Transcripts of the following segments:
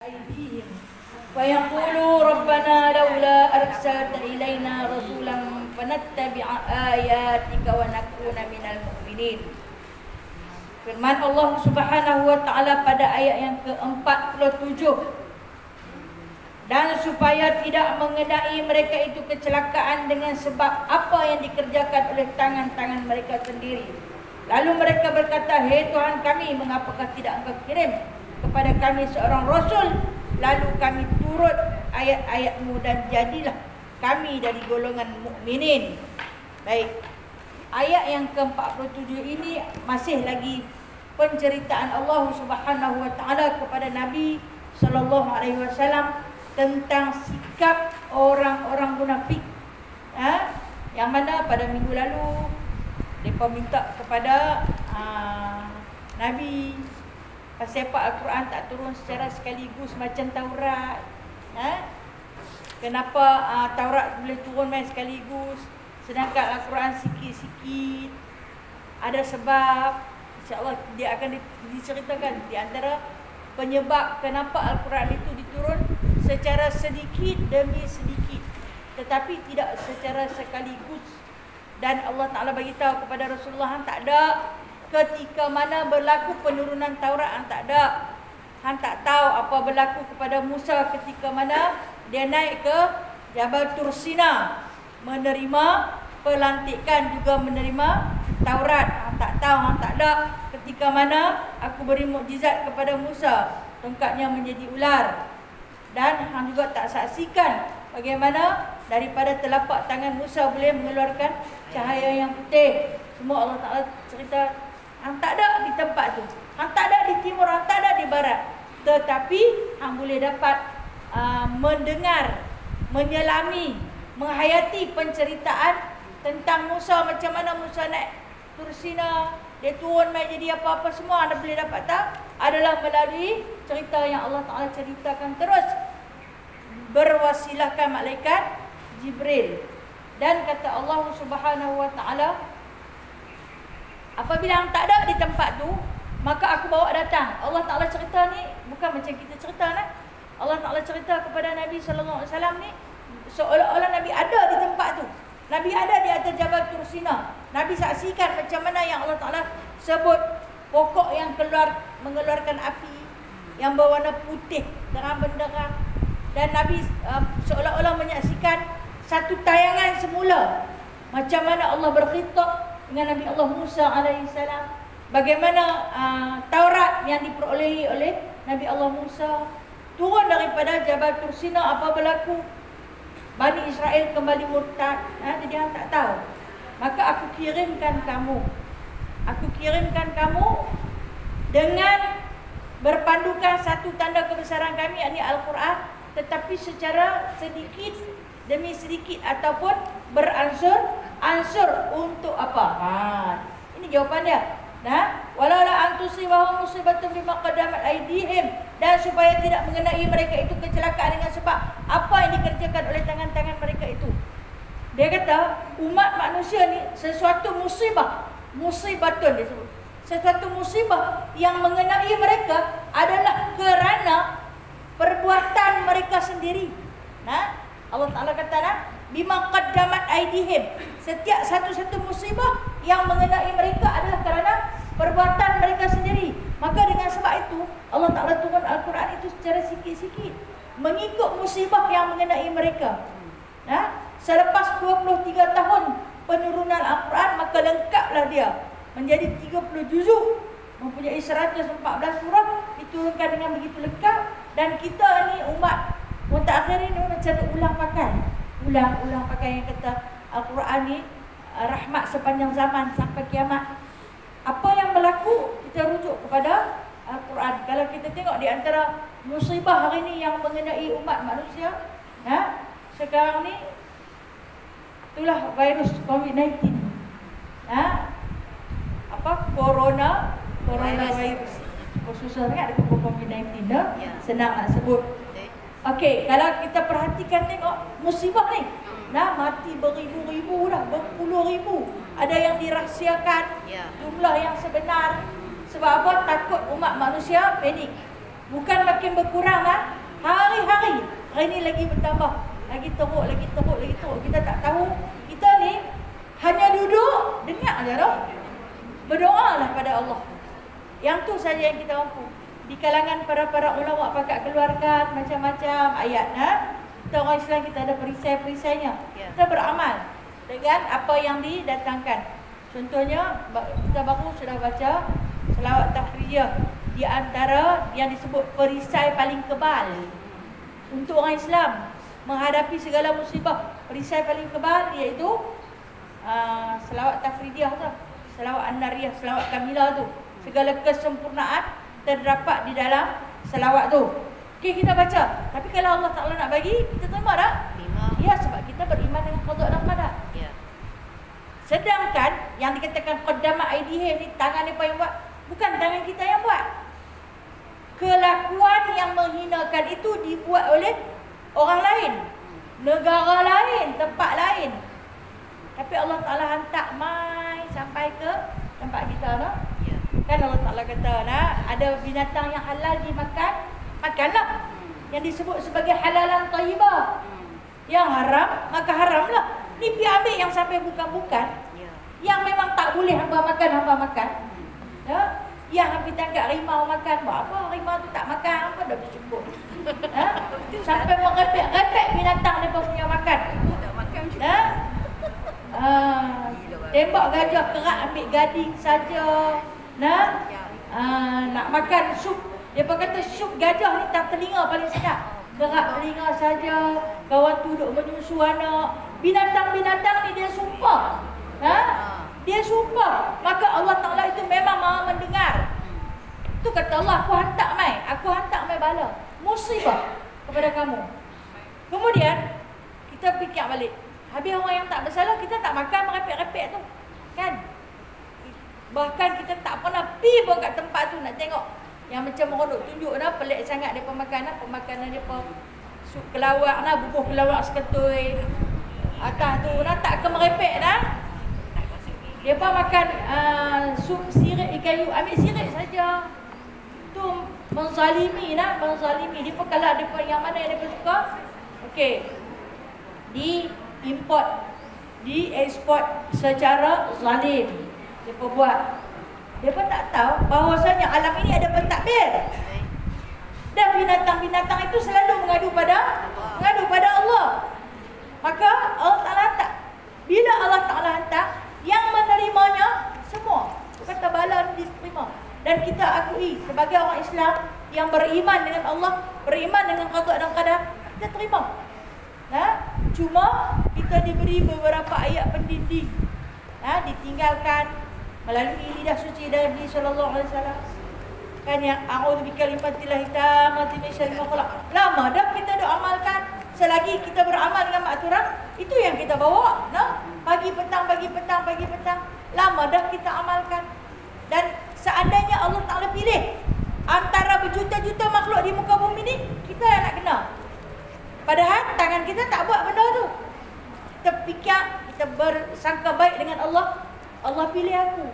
أيديهم ويقولوا ربنا لولا أرسلت إلينا رسولا فنتبع آياتك ونكون من المؤمنين. Firman Allah Subhanahu wa taala pada ayat yang ke-47. Dan supaya tidak mengenai mereka itu kecelakaan dengan sebab apa yang dikerjakan oleh tangan-tangan mereka sendiri. Lalu mereka berkata, "Hei Tuhan kami, mengapakah tidak Engkau kirim kepada kami seorang rasul, lalu kami turut ayat-ayat-Mu dan jadilah kami dari golongan mukminin." Baik. Ayat yang ke-47 ini masih lagi penceritaan Allah Subhanahu wa taala kepada Nabi sallallahu alaihi wasallam tentang sikap orang-orang munafik. Yang mana pada minggu lalu mereka minta kepada Nabi pasal apa Al-Quran tak turun secara sekaligus macam Taurat. Kenapa Taurat boleh turun main sekaligus sedangkan Al-Quran sikit-sikit? Ada sebab. InsyaAllah dia akan diceritakan di antara penyebab kenapa Al-Quran itu diturun secara sedikit demi sedikit tetapi tidak secara sekaligus. Dan Allah Ta'ala bagi tahu kepada Rasulullah, hang tak ada ketika mana berlaku penurunan Taurat, hang tak ada. Hang tak tahu apa berlaku kepada Musa ketika mana dia naik ke Jabal Tursina menerima pelantikan juga menerima Taurat. Hang tak tahu, hang tak ada ketika mana aku beri mukjizat kepada Musa, tongkatnya menjadi ular. Dan hang juga tak saksikan bagaimana daripada telapak tangan Musa boleh mengeluarkan cahaya yang putih. Semua Allah Ta'ala cerita. Hang tak ada di tempat tu, hang tak ada di timur, hang tak ada di barat, tetapi hang boleh dapat mendengar, menyelami, menghayati penceritaan tentang Musa, macam mana Musa naik Tursina, dia turun mai jadi apa-apa, semua anda boleh dapat tahu adalah melalui cerita yang Allah Ta'ala ceritakan terus berwasilahkan malaikat Jibril. Dan kata Allah Subhanahu wa taala, apabila hang tak ada di tempat tu, maka aku bawa datang. Allah Ta'ala cerita ni bukan macam kita cerita nah. Allah Ta'ala cerita kepada Nabi sallallahu alaihi wasallam ni seolah-olah Nabi ada di tempat tu. Nabi ada di atas Jabal Tursina. Nabi saksikan macam mana yang Allah Ta'ala sebut pokok yang mengeluarkan api yang berwarna putih terang benderang. Dan Nabi seolah-olah menyaksikan satu tayangan semula macam mana Allah berkhitab dengan Nabi Allah Musa alaihissalam. Bagaimana Taurat yang diperolehi oleh Nabi Allah Musa turun daripada Jabal Tursina, apa berlaku? Bani Israel kembali murtad. Jadi hang tak tahu. Maka aku kirimkan kamu dengan berpandukan satu tanda kebesaran kami, yakni Al-Quran, tetapi secara sedikit demi sedikit ataupun beransur-ansur. Untuk apa? Ini jawapan dia. Walau la antusibahum musibatun bima qaddamat aydihim, dan supaya tidak mengenai mereka itu kecelakaan dengan sebab apa yang dikerjakan oleh tangan-tangan mereka itu. Dia kata umat manusia ni sesuatu musibatun dia sebut. Sesuatu musibah yang mengenai mereka adalah kerana perbuatan mereka sendiri. Allah Ta'ala kata bima qaddamat aydihim. Setiap satu-satu musibah yang mengenai mereka adalah kerana perbuatan mereka sendiri. Maka dengan sebab itu Allah Ta'ala turun Al-Quran itu secara sikit-sikit mengikut musibah yang mengenai mereka. Selepas 23 tahun penurunan Al-Quran, maka lengkaplah dia menjadi 30 juzuk, mempunyai 114 surah, diturunkan dengan begitu lengkap. Dan kita ni umat mutakhir ni macam ulang pakai yang kata Al-Quran ni rahmat sepanjang zaman sampai kiamat. Apa yang berlaku, kita rujuk kepada Al-Quran. Kalau kita tengok di antara musibah hari ni yang mengenai umat manusia, sekarang ni itulah virus COVID-19. Coronavirus. Susah sangat ada COVID-19 dah. Senang nak sebut. Okey, kalau kita perhatikan tengok musibah ni, mati beribu-ribu dah, berpuluh ribu. Ada yang dirahsiakan jumlah yang sebenar. Sebab apa? Takut umat manusia panik. Bukan makin berkurang Hari ni lagi bertambah. Lagi teruk, lagi teruk, lagi teruk. Kita tak tahu. Kita ni hanya duduk, dengar je dah. Berdoalah pada Allah. Yang tu saja yang kita mampu. Di kalangan para ulama pakat keluarkan macam-macam ayat. Kita orang Islam, kita ada perisai-perisainya. Kita beramal dengan apa yang didatangkan. Contohnya, kita baru sudah baca selawat tafriyah. Di antara yang disebut perisai paling kebal untuk orang Islam menghadapi segala musibah, perisai paling kebal iaitu selawat tafridiyah tu, selawat an-nariyah, selawat kamilah tu. Segala kesempurnaan terdapat di dalam selawat tu. Okey, kita baca. Tapi kalau Allah Ta'ala nak bagi, kita terima tak? Terima. Ya, sebab kita beriman dengan qada dan qadar. Ya. Sedangkan yang dikatakan qaddama aidihim ni, tangan mereka yang buat, bukan tangan kita yang buat. Kelakuan yang menghinakan itu dibuat oleh orang lain, negara lain, tempat lain. Tapi Allah Ta'ala hantar mai sampai ke tempat kita, no? Ya. Kan Allah Ta'ala kata, ada binatang yang halal dimakan, makanlah. Yang disebut sebagai halalan thayyibah. Yang haram, maka haramlah. Ni pergi ambil yang sampai bukan-bukan. Ya. Yang memang tak boleh hamba makan. Ya? Yang habis tangkap rimau makan. Buat apa rimau tu tak makan? Apa dah bersyukur. Sampai merepek-repek binatang mereka punya makan. Tak makan juga. Ha? Tembak gajah kerak ambil gading saja. Nak makan sup. Mereka kata sup gajah ni tak telinga paling sedap. Kerak telinga saja. Kawan tu duduk menyusu anak. Binatang-binatang ni dia sumpah. Dia sumpah. Maka Allah Ta'ala itu memang maha mendengar. Tu kata Allah, aku hantar mai bala, musibah kepada kamu. Kemudian kita fikir balik. Habis orang yang tak bersalah, kita tak makan merepek-repek tu, kan? Bahkan kita tak pernah pergi pun kat tempat tu nak tengok. Yang macam orang duk tunjuk pelik sangat depa makan, pemakanan depa. Sup kelawak bubuh kelawak seketui. Atas tu tak ke merepek dah. Depa makan sup sirih ikan kayu, ambil sirih saja. Tu menzalimi menzalimi. Depa kalau depa yang mana yang depa suka, okey. Diekspor secara zalim. Depa buat. Depa tak tahu bahawasanya alam ini ada pentadbir. Dan binatang-binatang itu selalu mengadu pada Allah. Maka Allah Ta'ala hantar. Bila Allah Ta'ala hantar, yang menerimanya semua. Kata bala diterima. Dan kita akui sebagai orang Islam yang beriman dengan Allah, beriman dengan qada dan qadar, kita terima. Cuma kita diberi beberapa ayat pendinding. Ditinggalkan melalui lidah suci dari Nabi sallallahu alaihi wasallam. Kan yang a'udzu bikalimatillahi tammati min syarri ma khalaq. Lama dah kita dah amalkan. Selagi kita beramal dengan makturan, itu yang kita bawa. Pagi petang. Lama dah kita amalkan. Dan seandainya Allah Ta'ala pilih antara berjuta-juta makhluk di muka bumi ni, kita yang nak kena. Padahal tangan kita tak buat benda tu. Kita fikir, kita bersangka baik dengan Allah. Allah pilih aku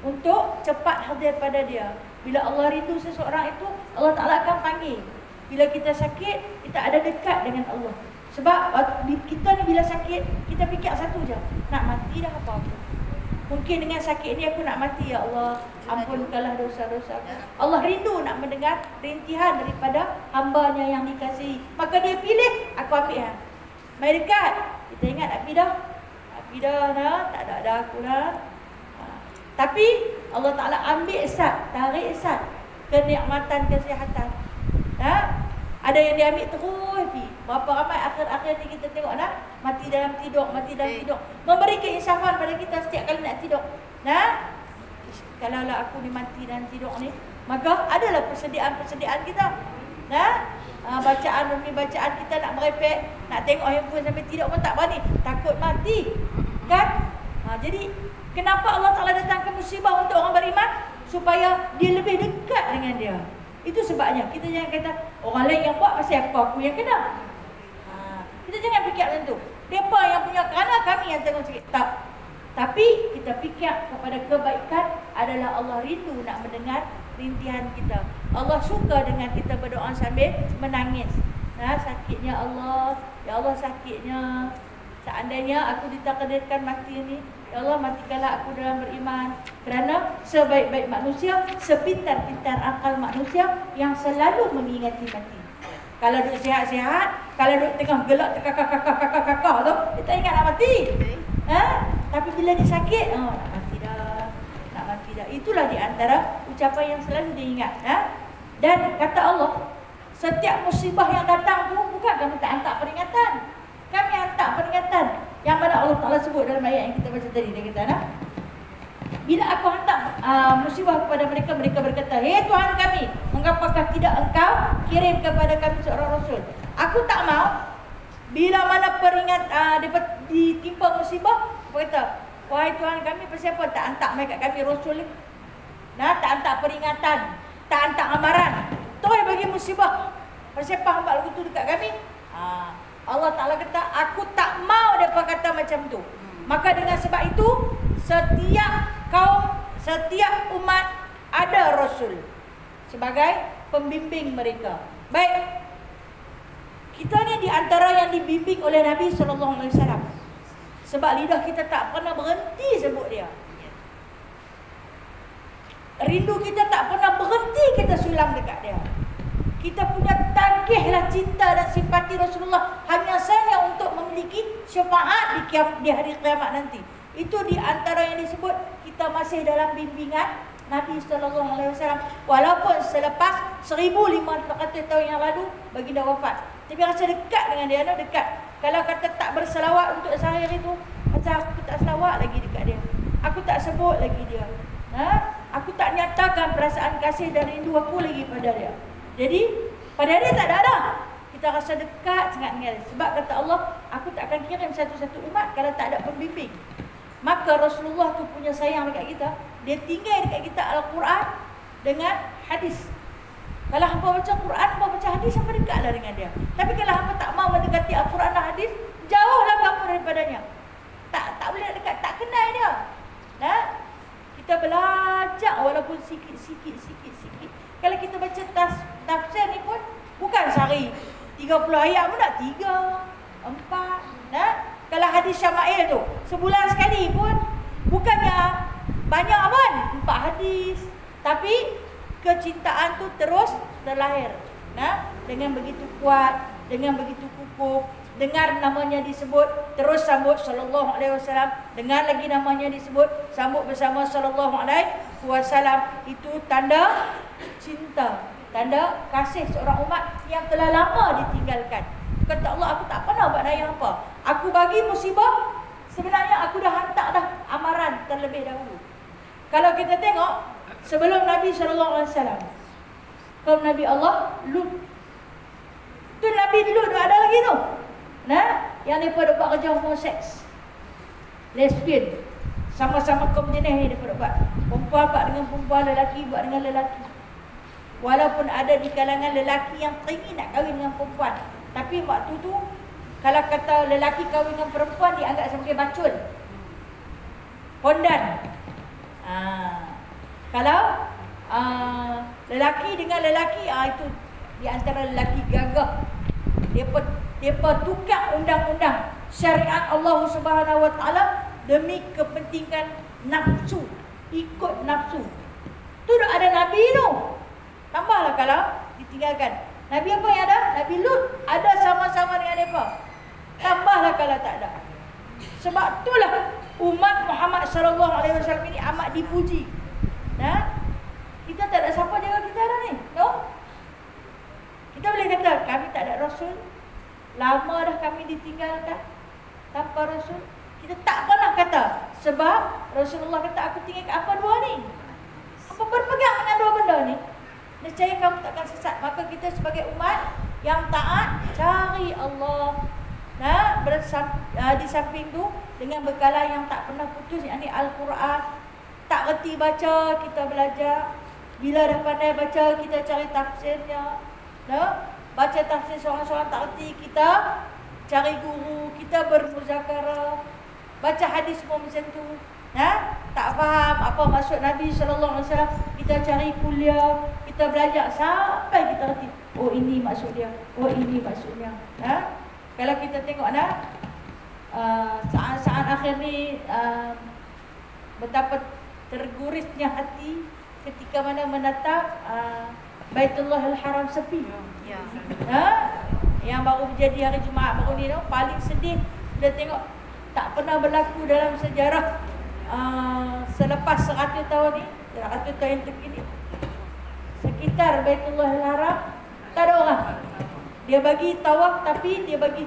untuk cepat hadir pada dia. Bila Allah rindu seseorang itu, Allah Ta'ala akan panggil. Bila kita sakit, kita ada dekat dengan Allah. Sebab kita ni bila sakit, kita fikir satu je, nak mati dah apa-apa. Mungkin dengan sakit ni aku nak mati, ya Allah, ampunkanlah dosa-dosa aku. Allah rindu nak mendengar rintihan daripada hambanya yang dikasihi. Maka dia pilih, aku ambil. Mari dekat. Kita ingat nak pergi dah. Tak ada aku dah. Tapi Allah Ta'ala ambil tarik kenikmatan kesihatan. Ada yang diambil terus pergi. Berapa ramai akhir-akhir ni kita tengok mati dalam tidur. Memberi keinsafan pada kita setiap kali nak tidur. Kalaulah aku ni mati dalam tidur ni, maka adalah persediaan kita. Bacaan demi bacaan kita nak merepek, nak tengok handphone sampai tidur pun tak berani, takut mati. Kan? Jadi kenapa Allah Ta'ala datangkan musibah untuk orang beriman? Supaya dia lebih dekat dengan dia. Itu sebabnya kita jangan kata orang lain yang buat, pasal aku yang kena. Kita jangan fikir macam tu. Mereka yang punya kerana kami yang tengok sikit. Tak. Tapi kita fikir kepada kebaikan adalah Allah rindu nak mendengar rintihan kita. Allah suka dengan kita berdoa sambil menangis. Sakitnya Allah, ya Allah sakitnya. Seandainya aku ditakdirkan mati ini, ya Allah matikanlah aku dalam beriman. Kerana sebaik-baik manusia, sepintar-pintar akal manusia yang selalu mengingati mati. Kalau duduk sihat-sihat, kalau duduk tengah gelak kakak tu, dia tak ingat nak mati. Tapi bila dia sakit, nak mati dah. Itulah di antara ucapan yang selalu diingat. Dan kata Allah, setiap musibah yang datang tu bukan kami tak hantar peringatan. Kami hantar peringatan. Yang mana Allah Ta'ala sebut dalam ayat yang kita baca tadi. Dia kata, bila aku hantar musibah kepada mereka, mereka berkata, "Hei Tuhan kami, mengapakah tidak engkau kirim kepada kami seorang Rasul?" Aku tak mau. Bila mana ditimpa musibah, aku kata, "Wahai Tuhan kami, siapa tak hantar mereka kami Rasul ni? Tak hantar peringatan, tak hantar amaran. Terus bagi musibah. Siapa hamba lagu tu dekat kami?" Allah Ta'ala kata, aku tak mau mereka kata macam tu. Maka dengan sebab itu, setiap kaum, setiap umat ada Rasul sebagai pembimbing mereka. Baik, kita ni di antara yang dibimbing oleh Nabi SAW. Sebab lidah kita tak pernah berhenti sebut dia. Rindu kita tak pernah berhenti kita sulam dekat dia. Kita punya tagihlah cinta dan simpati Rasulullah hanya saja untuk memiliki syafaat di hari kiamat nanti. Itu di antara yang disebut kita masih dalam bimbingan Nabi SAW. Walaupun selepas 1500 tahun yang lalu baginda wafat, tapi rasa dekat dengan dia, dekat. Kalau kata tak berselawat untuk sehari itu, macam aku tak selawat lagi dekat dia. Aku tak sebut lagi dia. Aku tak nyatakan perasaan kasih dan rindu aku lagi pada dia. Jadi pada dia tak ada. Kita rasa dekat sangat dengan dia. Sebab kata Allah, aku tak akan kirim satu-satu umat kalau tak ada pembimbing. Maka Rasulullah tu punya sayang dekat kita. Dia tinggal dekat kita Al-Quran dengan hadis. Kalau hampa baca Quran, hampa baca hadis, hampa dekatlah dengan dia. Tapi kalau hampa tak mau mendekati Al-Quran dan hadis, jauhlah kamu daripadanya. Tak boleh dekat, tak kenal dia. Kita belajar walaupun sikit. Kalau kita baca tafsir ni pun bukan sehari 30 ayat pun tak 3, 4. Kalau hadis Syama'il tu sebulan sekali pun bukannya banyak pun 4 hadis. Tapi kecintaan tu terus terlahir. Dengan begitu kuat, dengan begitu kukuh. Dengar namanya disebut, terus sambut sallallahu alaihi wasallam. Dengar lagi namanya disebut, sambut bersama sallallahu alaihi wasallam. Itu tanda cinta, tanda kasih seorang umat yang telah lama ditinggalkan. Kata Allah, aku tak pernah buat daya apa. Aku bagi musibah, sebenarnya aku dah hantar dah amaran terlebih dahulu. Kalau kita tengok sebelum Nabi SAW, kaum Nabi Allah Lut. Tu Nabi Lut ada lagi tu. Yang mereka buat kerja homoseks, lesbian. Sama-sama kaum jenis ni mereka buat. Perempuan buat dengan perempuan, lelaki buat dengan lelaki. Walaupun ada di kalangan lelaki yang teringin nak kahwin dengan perempuan, tapi waktu tu kalau kata lelaki kahwin dengan perempuan, dianggap sebagai bacul, pondan. Kalau lelaki dengan lelaki, itu di antara lelaki gagah. Depa tukar undang-undang syariat Allah Subhanahu Wa Taala demi kepentingan nafsu, ikut nafsu. Tu dah ada Nabi tu. Tambahlah kalau ditinggalkan. Nabi apa yang ada? Nabi Lut ada sama-sama dengan mereka. Tambahlah kalau tak ada. Sebab itulah umat Muhammad sallallahu alaihi wasallam ini amat dipuji. Kita tak ada siapa jaga kita dah ni. Kita boleh kata kami tak ada Rasul. Lama dah kami ditinggalkan tanpa Rasul. Kita tak pernah kata. Sebab Rasulullah kata, aku tinggal apa dua ni? Apa berpegang dengan dua benda ni? Nescaya kamu takkan sesat. Maka kita sebagai umat yang taat, cari Allah. Di samping tu, dengan bekalan yang tak pernah putus, yakni Al-Quran. Tak reti baca, kita belajar. Bila dah pandai baca, kita cari tafsirnya. Baca tafsir seorang-seorang tak reti, kita cari guru, kita bermuzakarah. Baca hadis pun macam tu. Tak faham apa maksud Nabi SAW, kita cari kuliah, kita belajar sampai kita reti. Oh ini maksud dia. Oh ini maksudnya. Kalau kita tengok saat-saat akhir ni betapa tergurisnya hati ketika mana menatap Baitullahil Haram sepi. Yang baru berjadi hari Jumaat baru ni paling sedih dia tengok tak pernah berlaku dalam sejarah selepas 100 tahun ni, 100 tahun yang terkini. Sekitar Baitullahil Haram tak ada orang. Dia bagi tawaf tapi dia bagi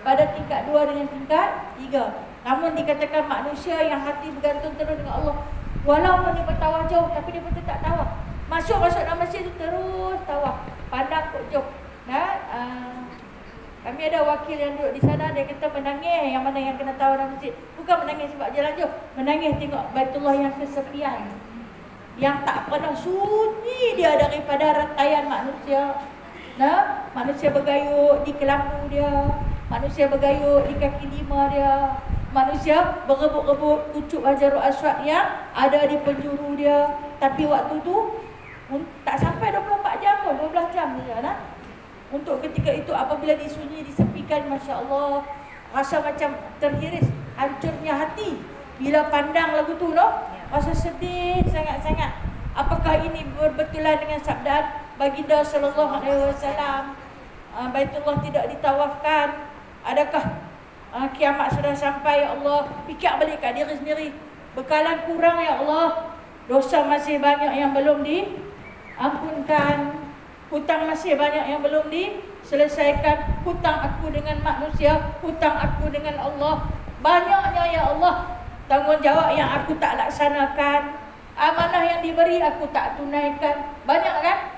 pada tingkat 2 dengan tingkat 3. Namun dikatakan manusia yang hati bergantung terus dengan Allah, walaupun dia bertawaf jauh tapi dia pun tetap tawaf. Masuk dalam masjid tu terus tawaf, pandang kok jauh. Kami ada wakil yang duduk di sana, dia kata menangis yang mana yang kena tawaf dalam masjid. Bukan menangis sebab jalan jauh, menangis tengok Baitullah yang kesepian, yang tak pernah sunyi dia daripada rantaian manusia. Manusia bergayut di kelambu dia, manusia bergayut di kaki lima dia, manusia berebut-rebut pucuk Hajarul Aswad yang ada di penjuru dia. Tapi waktu tu tak sampai 24 jam pun, 12 jam saja. Untuk ketika itu apabila disunyi, disepikan, Masya Allah, rasa macam terhiris, hancurnya hati bila pandang lagu tu, rasa sedih sangat-sangat. Apakah ini berbetulan dengan sabda baginda sallallahu alaihi wasallam, Baitullah tidak ditawafkan? Adakah kiamat sudah sampai ya Allah? Fikir balik kat diri sendiri, bekalan kurang ya Allah, dosa masih banyak yang belum diampunkan, hutang masih banyak yang belum diselesaikan, hutang aku dengan manusia, hutang aku dengan Allah banyaknya ya Allah, tanggungjawab yang aku tak laksanakan, amanah yang diberi aku tak tunaikan, banyak kan?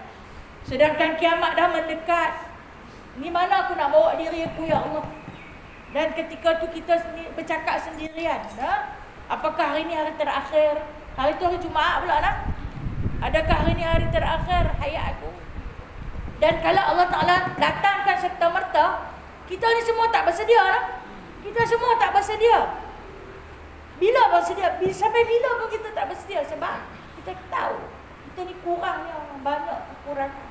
Sedangkan kiamat dah mendekat. Ni mana aku nak bawa diri aku ya Allah? Dan ketika tu kita bercakap sendirian, apakah hari ni hari terakhir? Hari tu hari Jumaat pula dah. Adakah hari ni hari terakhir hayat aku? Dan kalau Allah Ta'ala datangkan serta-merta, kita ni semua tak bersedia dah. Kita semua tak bersedia. Bila bersedia? Sampai bila pun kita tak bersedia? Sebab kita tahu kita ni kurangnya, banyak kekurangan.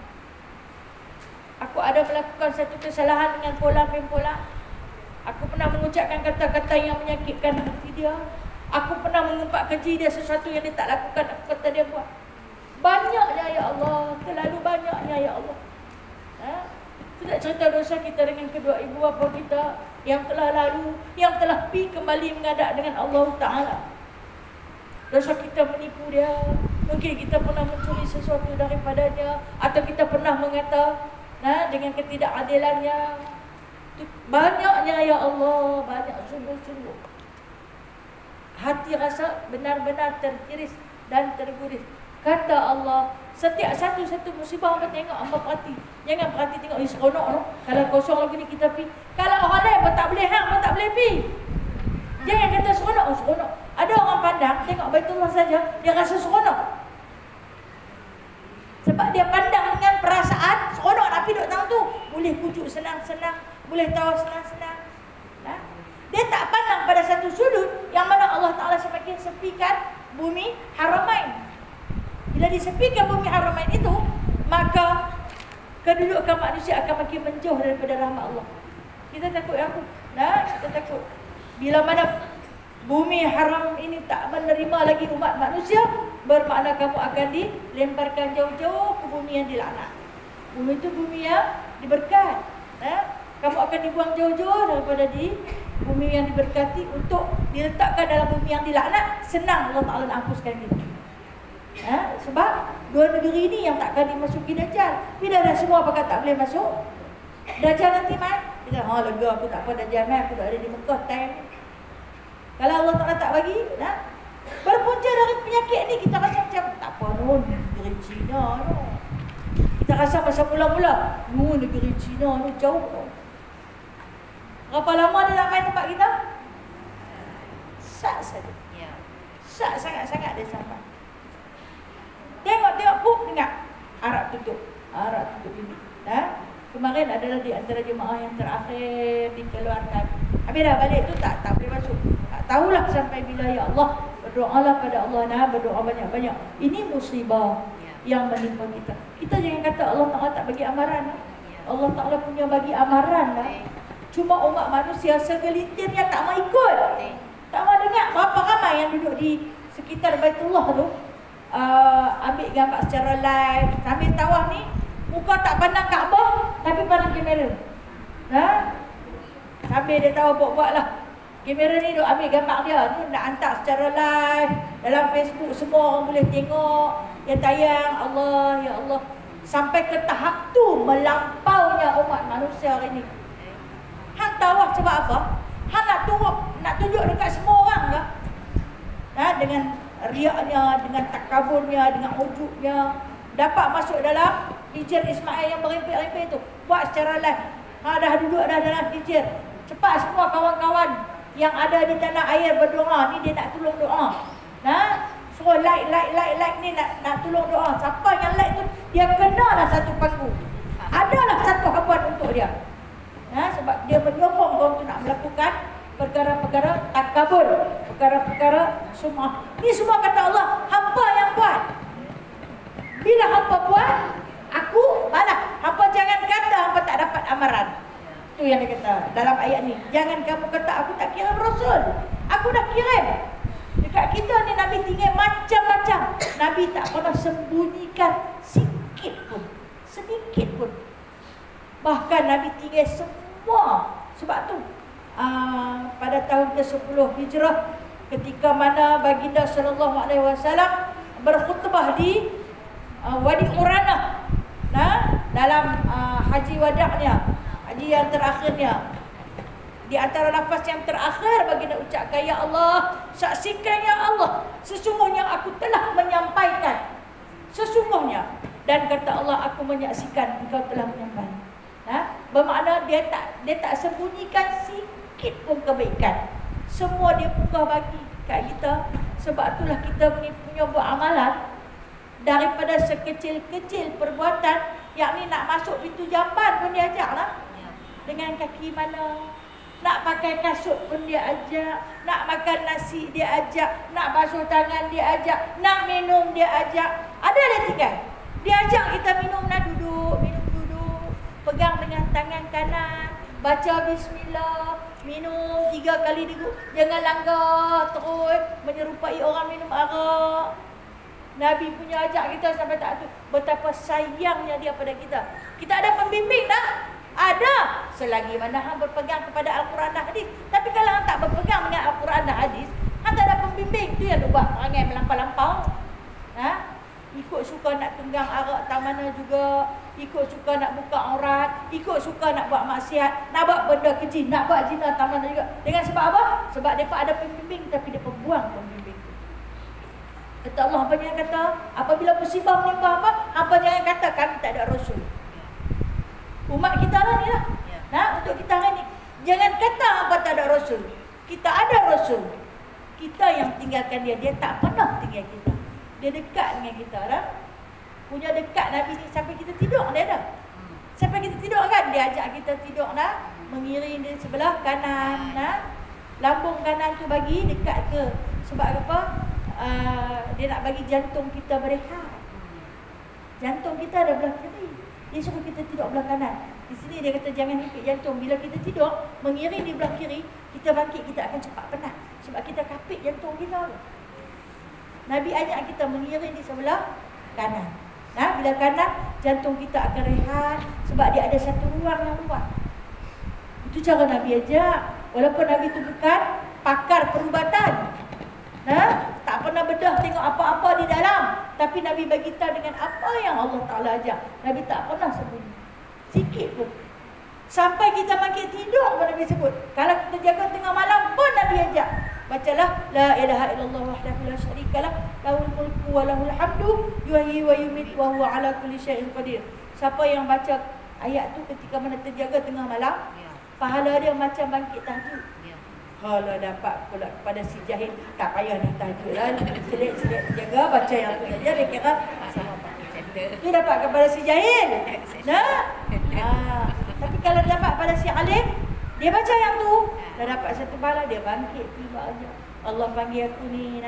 Aku ada melakukan satu kesalahan dengan pola-mempola. Aku pernah mengucapkan kata-kata yang menyakitkan hati dia. Aku pernah mengumpat keji dia sesuatu yang dia tak lakukan. Aku kata dia buat. Banyaknya ya Allah, terlalu banyaknya ya Allah. Tidak cerita dosa kita dengan kedua ibu bapa kita yang telah lalu, yang telah pergi kembali menghadap dengan Allah Ta'ala. Dosa kita menipu dia, mungkin kita pernah mencuri sesuatu daripadanya, atau kita pernah mengata dengan ketidakadilannya. Banyaknya ya Allah, banyak sungguh-sungguh. Hati rasa benar-benar terkiris dan terguris. Kata Allah, setiap satu-satu musibah hamba tengok, hamba perhati. Jangan perhati tengok, seronok no? Kalau kosong lagi ni kita pi. Kalau orang lain pun tak boleh hang, pun tak boleh pi. Jangan kata seronok, seronok. Ada orang pandang, tengok Baitullah saja, dia rasa seronok. Sebab dia pandang dengan perasaan seronok nak pi duduk tang tu. Boleh pujuk senang-senang, boleh tahu senang-senang. Dia tak pandang pada satu sudut yang mana Allah Ta'ala semakin sepikan bumi Haramain. Bila disepikan bumi Haramain itu, maka kedudukan manusia akan makin menjauh daripada rahmat Allah. Kita takut ya aku. Kita takut. Bila mana bumi haram ini tak menerima lagi umat manusia, bermakna kamu akan dilemparkan jauh-jauh ke bumi yang dilaknat. Bumi itu bumi yang diberkat. Kamu akan dibuang jauh-jauh daripada di bumi yang diberkati untuk diletakkan dalam bumi yang dilaknat. Senang Allah Ta'ala nak hapuskan kita. Sebab dua negeri ini yang takkan dimasuki Dajjal. Bila dah semua pakat tak boleh masuk, Dajjal nanti mai. Kita lega aku tak apa Dajjal mai, aku tak ada di Mekah time. Kalau Allah Ta'ala tak bagi, berpunca dari penyakit ni kita rasa macam tak apa negeri Cina no. Kita rasa masa mula-mula negeri Cina ni jauh no. Berapa lama dia nak main tempat kita? Sat saja. Sat sangat-sangat dia sampai. Tengok pun dengar Arab tutup ini. Kemarin adalah di antara jemaah yang terakhir dikeluarkan. Habis dah balik tu tak boleh masuk. Tak tahulah sampai bila ya Allah. Berdoalah pada Allah, berdoa banyak-banyak. Ini musibah. yang menimpa kita. Kita jangan kata Allah Ta'ala tak bagi amaran. Allah Ta'ala punya bagi amaran lah. Cuma umat manusia segelintir yang tak mau ikut, tak mau dengar. Berapa ramai yang duduk di sekitar Baitullah tu, ambil gambar secara live, sambil tawaf ni, muka tak pandang Kaabah tapi pandang kamera. Sambil dia tawaf buat-buat lah. Kamera ni duk ambil gambar dia, tu nak hantar secara live dalam Facebook, semua orang boleh tengok. Ya tayang, Allah, ya Allah. Sampai ke tahap tu melampaunya umat manusia hari ni. Hang tawaf sebab apa? Hang nak tunjuk dekat semua orang ke? Dengan riaknya, dengan takaburnya, dengan ujubnya, dapat masuk dalam hijir Ismail yang berimpit-impit tu. Buat secara live. Dah duduk dah dalam hijir. Cepat semua kawan-kawan yang ada di tanah air berdoa. Ni dia nak tolong doa. So like ni nak tolong doa. Siapa yang like tu, dia kenalah satu panggung. Adalah satu habuan untuk dia. Sebab dia menyokong orang tu nak melakukan perkara-perkara takabur, perkara-perkara semua. Ni semua kata Allah, hampa yang buat. Bila hampa buat, aku malah. Hampa jangan kata hampa tak dapat amaran. Tu yang dia kata dalam ayat ni. Jangan kamu kata aku tak kirim Rasul. Aku dah kirim. Dekat kita ni Nabi tinggal macam-macam. Nabi tak pernah sembunyikan sikit pun, sedikit pun. Bahkan Nabi tinggal semua. Sebab tu pada tahun ke-10 Hijrah, ketika mana baginda sallallahu alaihi wasallam berkhutbah di Wadi Uranah, dalam haji wada'nya, haji yang terakhirnya. Di antara nafas yang terakhir baginda ucapkan, ya Allah, saksikan ya Allah, sesungguhnya aku telah menyampaikan. Sesungguhnya. Dan kata Allah, aku menyaksikan engkau telah menyampaikan. Bermakna dia tak sembunyikan sikit pun kebaikan. Semua dia buka bagi kat kita. Sebab itulah kita punya buat amalan. Daripada sekecil-kecil perbuatan, yakni nak masuk pintu jamban pun dia ajak lah. Dengan kaki mana, nak pakai kasut pun dia ajak, nak makan nasi dia ajak, nak basuh tangan dia ajak, nak minum dia ajak. Ada dia tinggal. Dia ajak kita minum, nak duduk, minum duduk, pegang dengan tangan kanan, baca bismillah, minum 3 kali dulu. Jangan langgar terus menyerupai orang minum arak. Nabi punya ajak kita sampai tak tu. Betapa sayangnya dia pada kita. Kita ada pembimbing tak? Ada. Selagi mana hang berpegang kepada Al-Quran dan hadis. Tapi kalau hang tak berpegang dengan Al-Quran dan hadis, hang tak ada pembimbing. Tu yang buat perangai melampau-lampau. Ikut suka nak tunggang arak tak mana juga. Ikut suka nak buka aurat. Ikut suka nak buat maksiat. Nak buat benda keji. Nak buat zina tak mana juga. Dengan sebab apa? Sebab mereka ada pembimbing tapi mereka buang pembimbing. Kata Allah, apa jangan kata apabila musibah menimpa apa jangan kata kami tak ada Rasul. Umat kita lah ni lah. Untuk kita hari ni, jangan kata apa tak ada Rasul. Kita ada Rasul. Kita yang tinggalkan dia. Dia tak pernah tinggal kita. Dia dekat dengan kita lah. Punya dekat Nabi ni sampai kita tidur dia dah. Sampai kita tidur kan, dia ajak kita tidur lah. Mengiring di sebelah kanan lah. Lambung kanan tu bagi dekat ke. Sebab apa? Dia nak bagi jantung kita berehat. Jantung kita ada belah kiri. Dia suruh kita tidur belah kanan. Di sini dia kata jangan himpit jantung. Bila kita tidur, mengiring di belah kiri, kita bangkit, kita akan cepat penat. Sebab kita kapit jantung kita. Nabi ajak kita mengiring di sebelah kanan. Bila kanan, jantung kita akan rehat. Sebab dia ada satu ruang yang luas. Itu cara Nabi ajak. Walaupun Nabi itu bukan pakar perubatan. Tak pernah bedah tengok apa-apa di dalam. Tapi Nabi bagi tahu dengan apa yang Allah Ta'ala ajak. Nabi tak pernah sembunyi sikit pun. Sampai kita makin tidur pun Nabi sebut. Kalau kita jaga tengah malam pun Nabi ajak. Bacalah la ilaha illallah wahdahu la syarikalah lahul mulku wa lahul hamdu yuhyi wa yumiitu wa huwa ala kulli syai'in qadir. Siapa yang baca ayat tu ketika mana terjaga tengah malam, pahala dia macam bangkit tahajud. Kalau dapat pula kepada si jahil, tak payah dah tahajud lah. Selit-selit jaga, baca yang tu saja, dia kira sama bangkit. Dia dapat kepada si jahil. Tapi kalau dapat pada si alim, dia baca yang tu, dah dapat satu pahala, dia bangkit tiba aja. Allah panggil aku ni,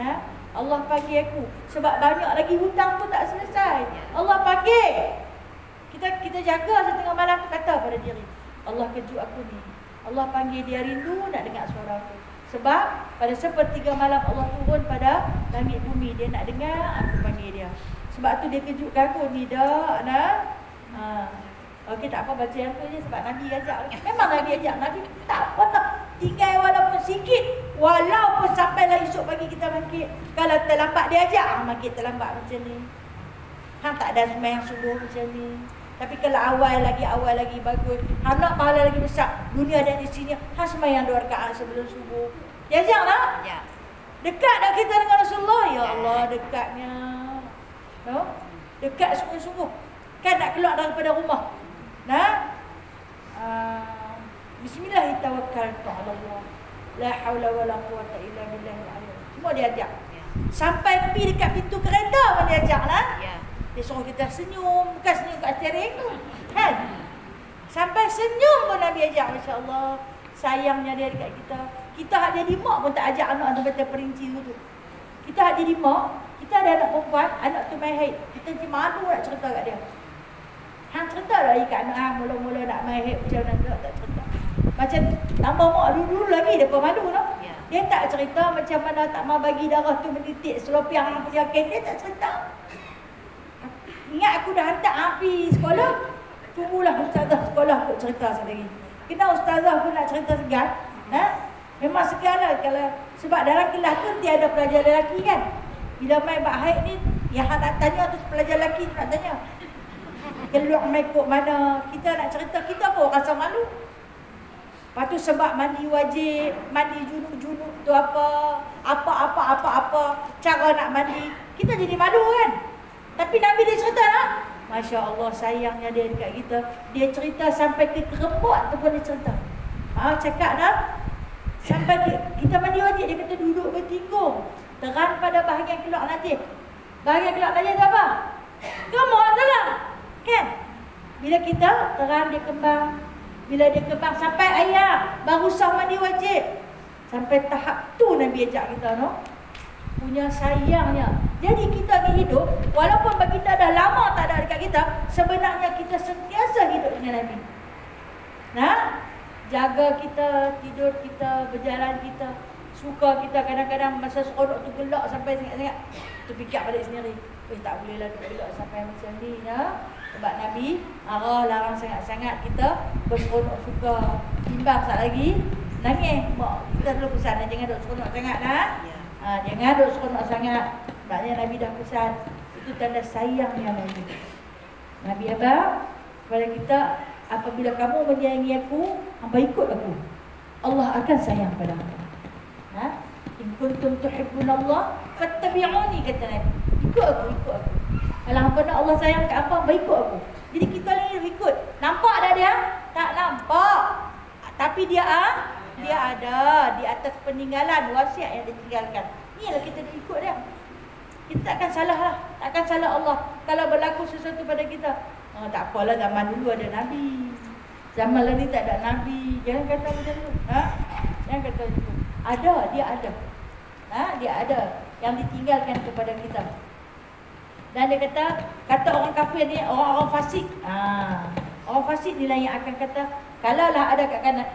Allah panggil aku. Sebab banyak lagi hutang tu tak selesai. Allah panggil. Kita jaga setengah malam tu kata pada diri, Allah kejut aku ni. Allah panggil, dia rindu nak dengar suara aku. Sebab pada sepertiga malam Allah turun pada langit bumi. Dia nak dengar aku panggil dia. Sebab tu dia kejutkan aku ni dah nak. Okey, tak apa, baca yang tu je sebab Nabi ajak. Memang Nabi ajak. Nabi tak pernah tinggal walaupun sikit. Walaupun sampailah esok pagi kita bangkit. Kalau terlambat dia ajak, bangkit terlambat macam ni. Hang tak ada sembahyang subuh macam ni. Tapi kalau awal lagi bagus. Hang nak pahala lagi besar. Dunia ada di sini. Hang sembahyang 2 rakaat sebelum subuh. Dia ajak tak? Ya. Dekat dah kita dengan Rasulullah. Ya Allah, dekatnya. No? Dekat sungguh-sungguh. Kan nak keluar daripada rumah. Nah, Bismillahirrahmanirrahim. Allah. La haula wala quwata illa billahil aliyyil. Semua dia ajak. Sampai pergi dekat pintu kereta pun dia ajak lah. Dia suruh kita senyum, bukan senyum kat steering tu. Kan? Sampai senyum pun Nabi ajak, masya-Allah. Sayangnya dia dekat kita. Kita hak jadi mak pun tak ajak anak tu betul perinci tu. Kita hak jadi mak, kita ada anak perempuan, anak tu main haid. Kita macam malu nak cerita kat dia. Hang cerita lah kat anak hang mula-mula nak main haid macam mana tak cerita. Macam tambah mak dulu lagi depa malu tu. Dia tak cerita macam mana tak mau bagi darah tu menitik selopian hang punya kain, dia tak cerita. Ingat aku dah hantar api sekolah. Tunggulah ustazah sekolah aku cerita sendiri. Kena ustazah pun nak cerita segan. Memang segan lah kalau, sebab dalam kelas tu tiada pelajar lelaki kan. Bila main bak haid ni, yang nak tanya tu pelajar lelaki nak tanya. Keluar main kok mana, kita nak cerita, kita pun rasa malu. Lepas tu sebab mandi wajib, mandi junub-junub tu apa, cara nak mandi, kita jadi malu kan. Tapi Nabi dia cerita tak? Masya Allah, sayangnya dia dekat kita. Dia cerita sampai ke kerembut tu pun dia cerita. Cakap dah. Sampai kita mandi wajib, dia kata duduk bertinggung. Terang pada bahagian keluar najis. Bahagian keluar najis tu apa? Kemuk tu lah. Kan? Bila kita terang dia kembang. Bila dia kembang sampai ayam, baru sah mandi wajib. Sampai tahap tu Nabi ajak kita, no? Punya sayangnya. Jadi kita ni hidup, walaupun baginda dah lama tak ada dekat kita, sebenarnya kita sentiasa hidup dengan Nabi. Nah, jaga kita, tidur kita, berjalan kita, suka kita. Kadang-kadang masa seronok tu gelak sampai sangat-sangat, tu fikir balik sendiri, tak bolehlah duduk gelak sampai macam ni, ya? Sebab Nabi larang sangat-sangat kita berseronok suka. Timbang sekali lagi nangis, mak kita dulu pesan jangan duduk seronok sangat dah. Jangan duduk seronok sangat. Sebabnya Nabi dah pesan. Itu tanda sayangnya Nabi. Nabi apa? Kepada kita, apabila kamu menyayangi aku, hamba ikut aku, Allah akan sayang pada kamu. In kuntum tuhibbunallah fattabi'uni, kata Nabi. Ikut aku. Kalau hamba nak Allah sayang kat hamba, hamba ikut aku. Jadi kita ni ikut. Nampak dah dia? Tak nampak. Tapi dia ada di atas peninggalan wasiat yang ditinggalkan. Inilah kita ikut dia. Kita takkan salah lah. Takkan salah Allah kalau berlaku sesuatu pada kita. Tak apalah, zaman dulu ada Nabi. Zaman lain tak ada Nabi. Jangan kata macam tu. Jangan kata macam tu. Dia ada. Dia ada yang ditinggalkan kepada kita. Dan dia kata orang kafir ni orang-orang fasik. Orang fasik ni lah yang akan kata, kalaulah ada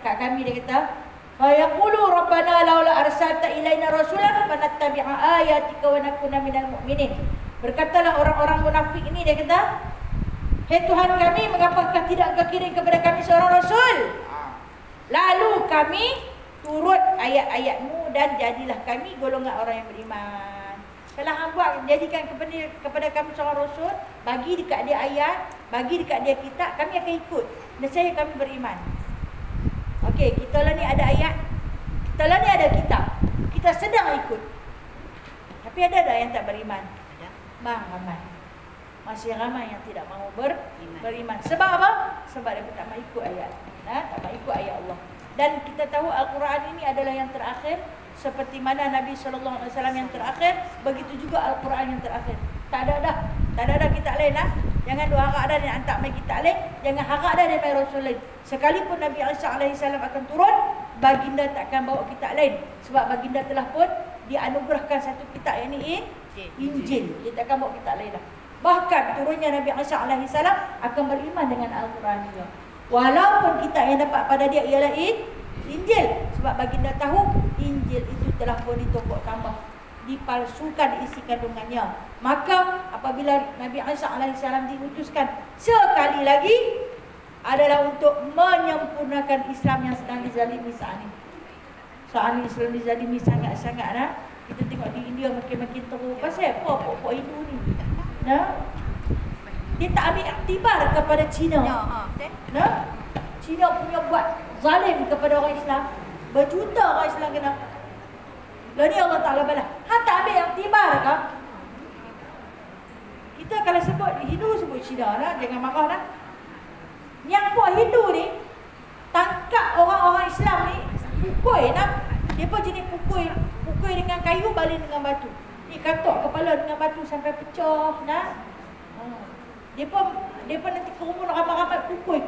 kat kami, dia kata, fa yaqulu rabbana laula arsalta ilaina rasulan fanattabi'a ayatika wa nakuna minal mu'minin. Berkatalah orang-orang munafik ini, dia kata, "Hai Tuhan kami, mengapakah tidak Engkau kirim kepada kami seorang rasul? Lalu kami turut ayat-ayat-Mu dan jadilah kami golongan orang yang beriman." Kalau hang buat, jadikan kepada kami seorang rasul, bagi dekat dia ayat, bagi dekat dia kitab, kami akan ikut. Nescaya kami beriman. Okey, kita lah ni ada ayat, kita lah ni ada kitab, kita sedang ikut. Tapi ada tak yang tak beriman? Ada. Ramai. Masih ramai yang tidak mahu beriman. Sebab apa? Sebab dia tak mahu ikut ayat. Tak mahu ikut ayat Allah. Dan kita tahu Al-Quran ini adalah yang terakhir. Seperti mana Nabi SAW yang terakhir, begitu juga Al-Quran yang terakhir. Tak ada kitab lain lah. Jangan harap ada yang hantar mai kitab lain, jangan harap ada yang mai Rasul lain. Sekalipun Nabi Isa AS akan turun, baginda takkan bawa kitab lain. Sebab baginda telah pun dianugerahkan satu kitab yang ni Injil. Kita akan bawa kitab lain dah. Bahkan turunnya Nabi Isa alaihi salam akan beriman dengan Al-Quran juga. Walaupun kitab yang dapat pada dia ialah Injil. Sebab baginda tahu Injil itu telah pun ditumbuk tambah, dipalsukan isi kandungannya. Maka apabila Nabi Isa alaihi salam diutuskan sekali lagi adalah untuk menyempurnakan Islam yang sedang dizalimi saat ini. Saat ini Islam dizalimi sangat-sangat dah. Kita tengok di India makin-makin teruk. Pasal apa pokok Hindu ni? Nah, dia tak ambil iktibar kepada Cina. Nah, Cina punya buat zalim kepada orang Islam. Berjuta orang Islam kena. Lalu ni Allah Ta'ala balas. Tak ambil iktibar ke? Kita kalau sebut Hindu sebut Cina lah. Jangan marah lah. Yang buat Hindu ni tangkap orang-orang Islam ni, pukul nak. Dia pun jenis pukul dengan kayu, baling dengan batu. Ni katok kepala dengan batu sampai pecah nah. Dia pun nanti kerumun ramai-ramai pukul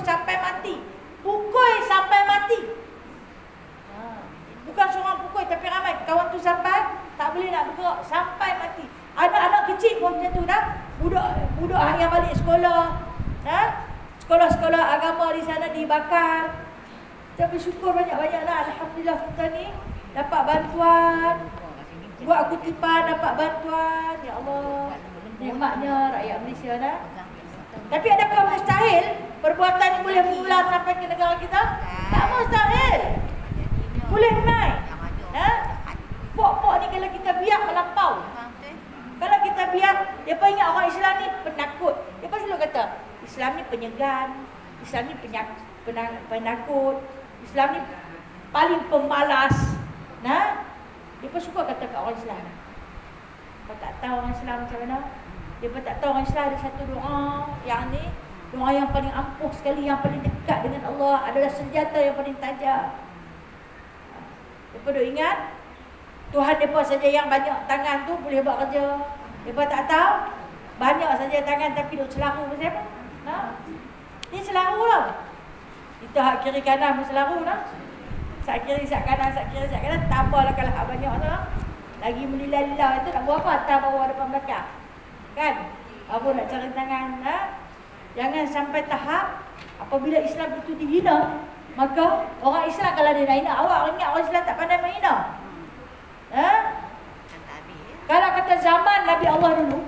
sampai mati. Pukul sampai mati. Bukan seorang pukul tapi ramai. Kawan tu sampai tak boleh nak bergerak sampai mati. Anak-anak kecil pun macam tu dah. Budak yang balik sekolah. Sekolah-sekolah agama di sana dibakar. Kita bersyukur banyak-banyaklah. Alhamdulillah kita ni dapat bantuan. Buat kutipan dapat bantuan. Ya Allah, nikmatnya rakyat Malaysia dah. Tapi adakah mustahil perbuatan ini boleh menular sampai ke negara kita? Tak mustahil. Boleh naik. Pok-pok ni kalau kita biar melampau. Kalau kita biar, dia pun ingat orang Islam ni penakut. Dia pun selalu kata Islam ni penyegan, Islam ni penakut, Islam ni paling pemalas. Nah, dia pun suka kata kat orang Islam. Kau tak tahu orang Islam macam mana? Dia pun tak tahu orang Islam ada satu doa yang ni, doa yang paling ampuh sekali, yang paling dekat dengan Allah, adalah senjata yang paling tajam. Dia pun ingat Tuhan mereka saja yang banyak tangan tu boleh buat kerja. Mereka tak tahu banyak saja tangan tapi duk celaru pasal apa? Dia celaru lah. Kita hak kiri kanan pun celaru lah. Sak kiri, sak kanan, sak kiri, sak kanan. Tak apalah kalau hak banyak tu lah. Lagi melila-lila itu nak buat apa? Atas bawah depan belakang. Kan? Apa nak cari tangan? Jangan sampai tahap apabila Islam itu dihina, maka orang Islam kalau dia nak hina awak, ingat orang Islam tak pandai menghina. Kalau kata zaman Nabi Allah dulu,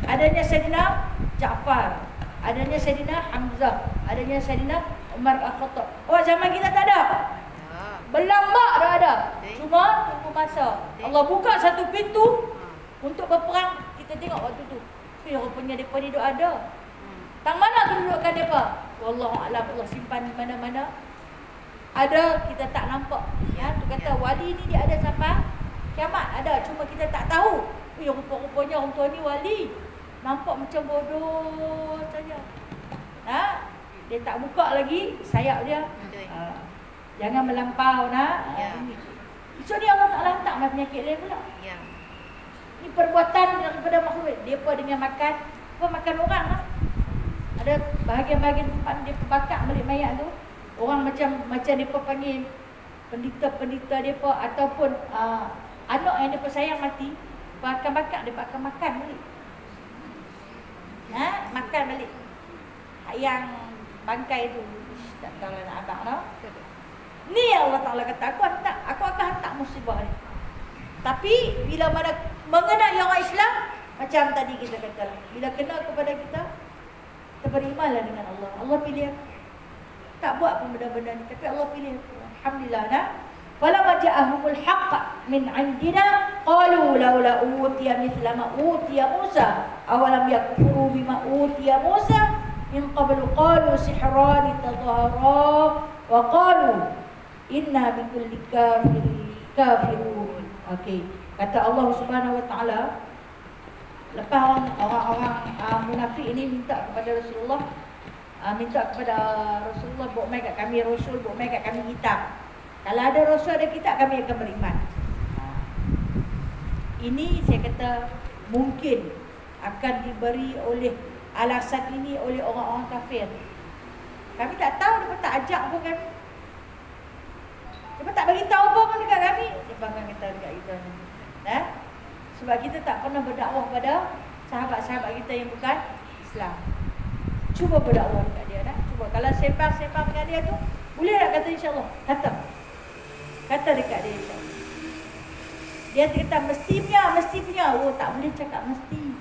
adanya Sayyidina Ja'far, adanya Sayyidina Hamzah, adanya Sayyidina Umar Al-Khattab. Zaman kita tak ada. Berlambak dah ada. Cuma tunggu masa. Allah buka satu pintu untuk berperang. Kita tengok waktu tu. Rupanya mereka ni duk ada. Tang mana kedudukan mereka? Wallahualam, Allah simpan di mana-mana. Ada, kita tak nampak. Ya, tu kata wali ni dia ada sampai kiamat. Ada, cuma kita tak tahu. Rupa-rupanya orang tua ni wali. Nampak macam bodoh saja. Dia tak buka lagi sayap dia. Jangan melampau nak. Esok ni Allah tak lantak penyakit lain pula. Ini perbuatan daripada makhluk. Depa dengan makan, apa makan orang lah. Ada bahagian-bahagian tempat dia bakar balik mayat tu. Orang macam depa panggil pendeta-pendeta depa ataupun anak yang depa sayang mati, bakar depa akan makan balik. Makan balik. Yang bangkai tu. Tak tahu nak abang tau. Ni Allah Ta'ala kata, aku akan hantar musibah ni. Tapi bila mana mengenai orang Islam, macam tadi kita kata, bila kena kepada kita berimanlah dengan Allah. Allah pilih aku. Tak buat pun benda-benda ni, tapi Allah pilih aku. Alhamdulillah. Falamma ja'ahumul haqq min 'indina qalu laula utiya mithla ma utiya Musa awalam yakfuru bima utiya Musa min qablu qalu sihrani tadhahara wa qalu inna bikulli kafirun. Okey, kata Allah Subhanahu wa taala, lepas orang-orang munafik ini minta kepada Rasulullah, buat mai kat kami rasul, buat mai kat kami kitab. Kalau ada rasul ada kitab, kami akan beriman. Ini saya kata mungkin akan diberi oleh alasan ini oleh orang-orang kafir. Kami tak tahu, dia tak ajak pun kami. Dia tak bagi tahu apa pun dekat kami. sebangkan kita dekat kita ni. Sebab kita tak pernah berdakwah pada sahabat-sahabat kita yang bukan Islam. Cuba berdakwah dekat dia Cuba kalau sembang-sembang dengan dia tu, boleh tak kata insya-Allah? Kata dekat dia insya-Allah. Dia kata mesti punya. Oh, tak boleh cakap mesti.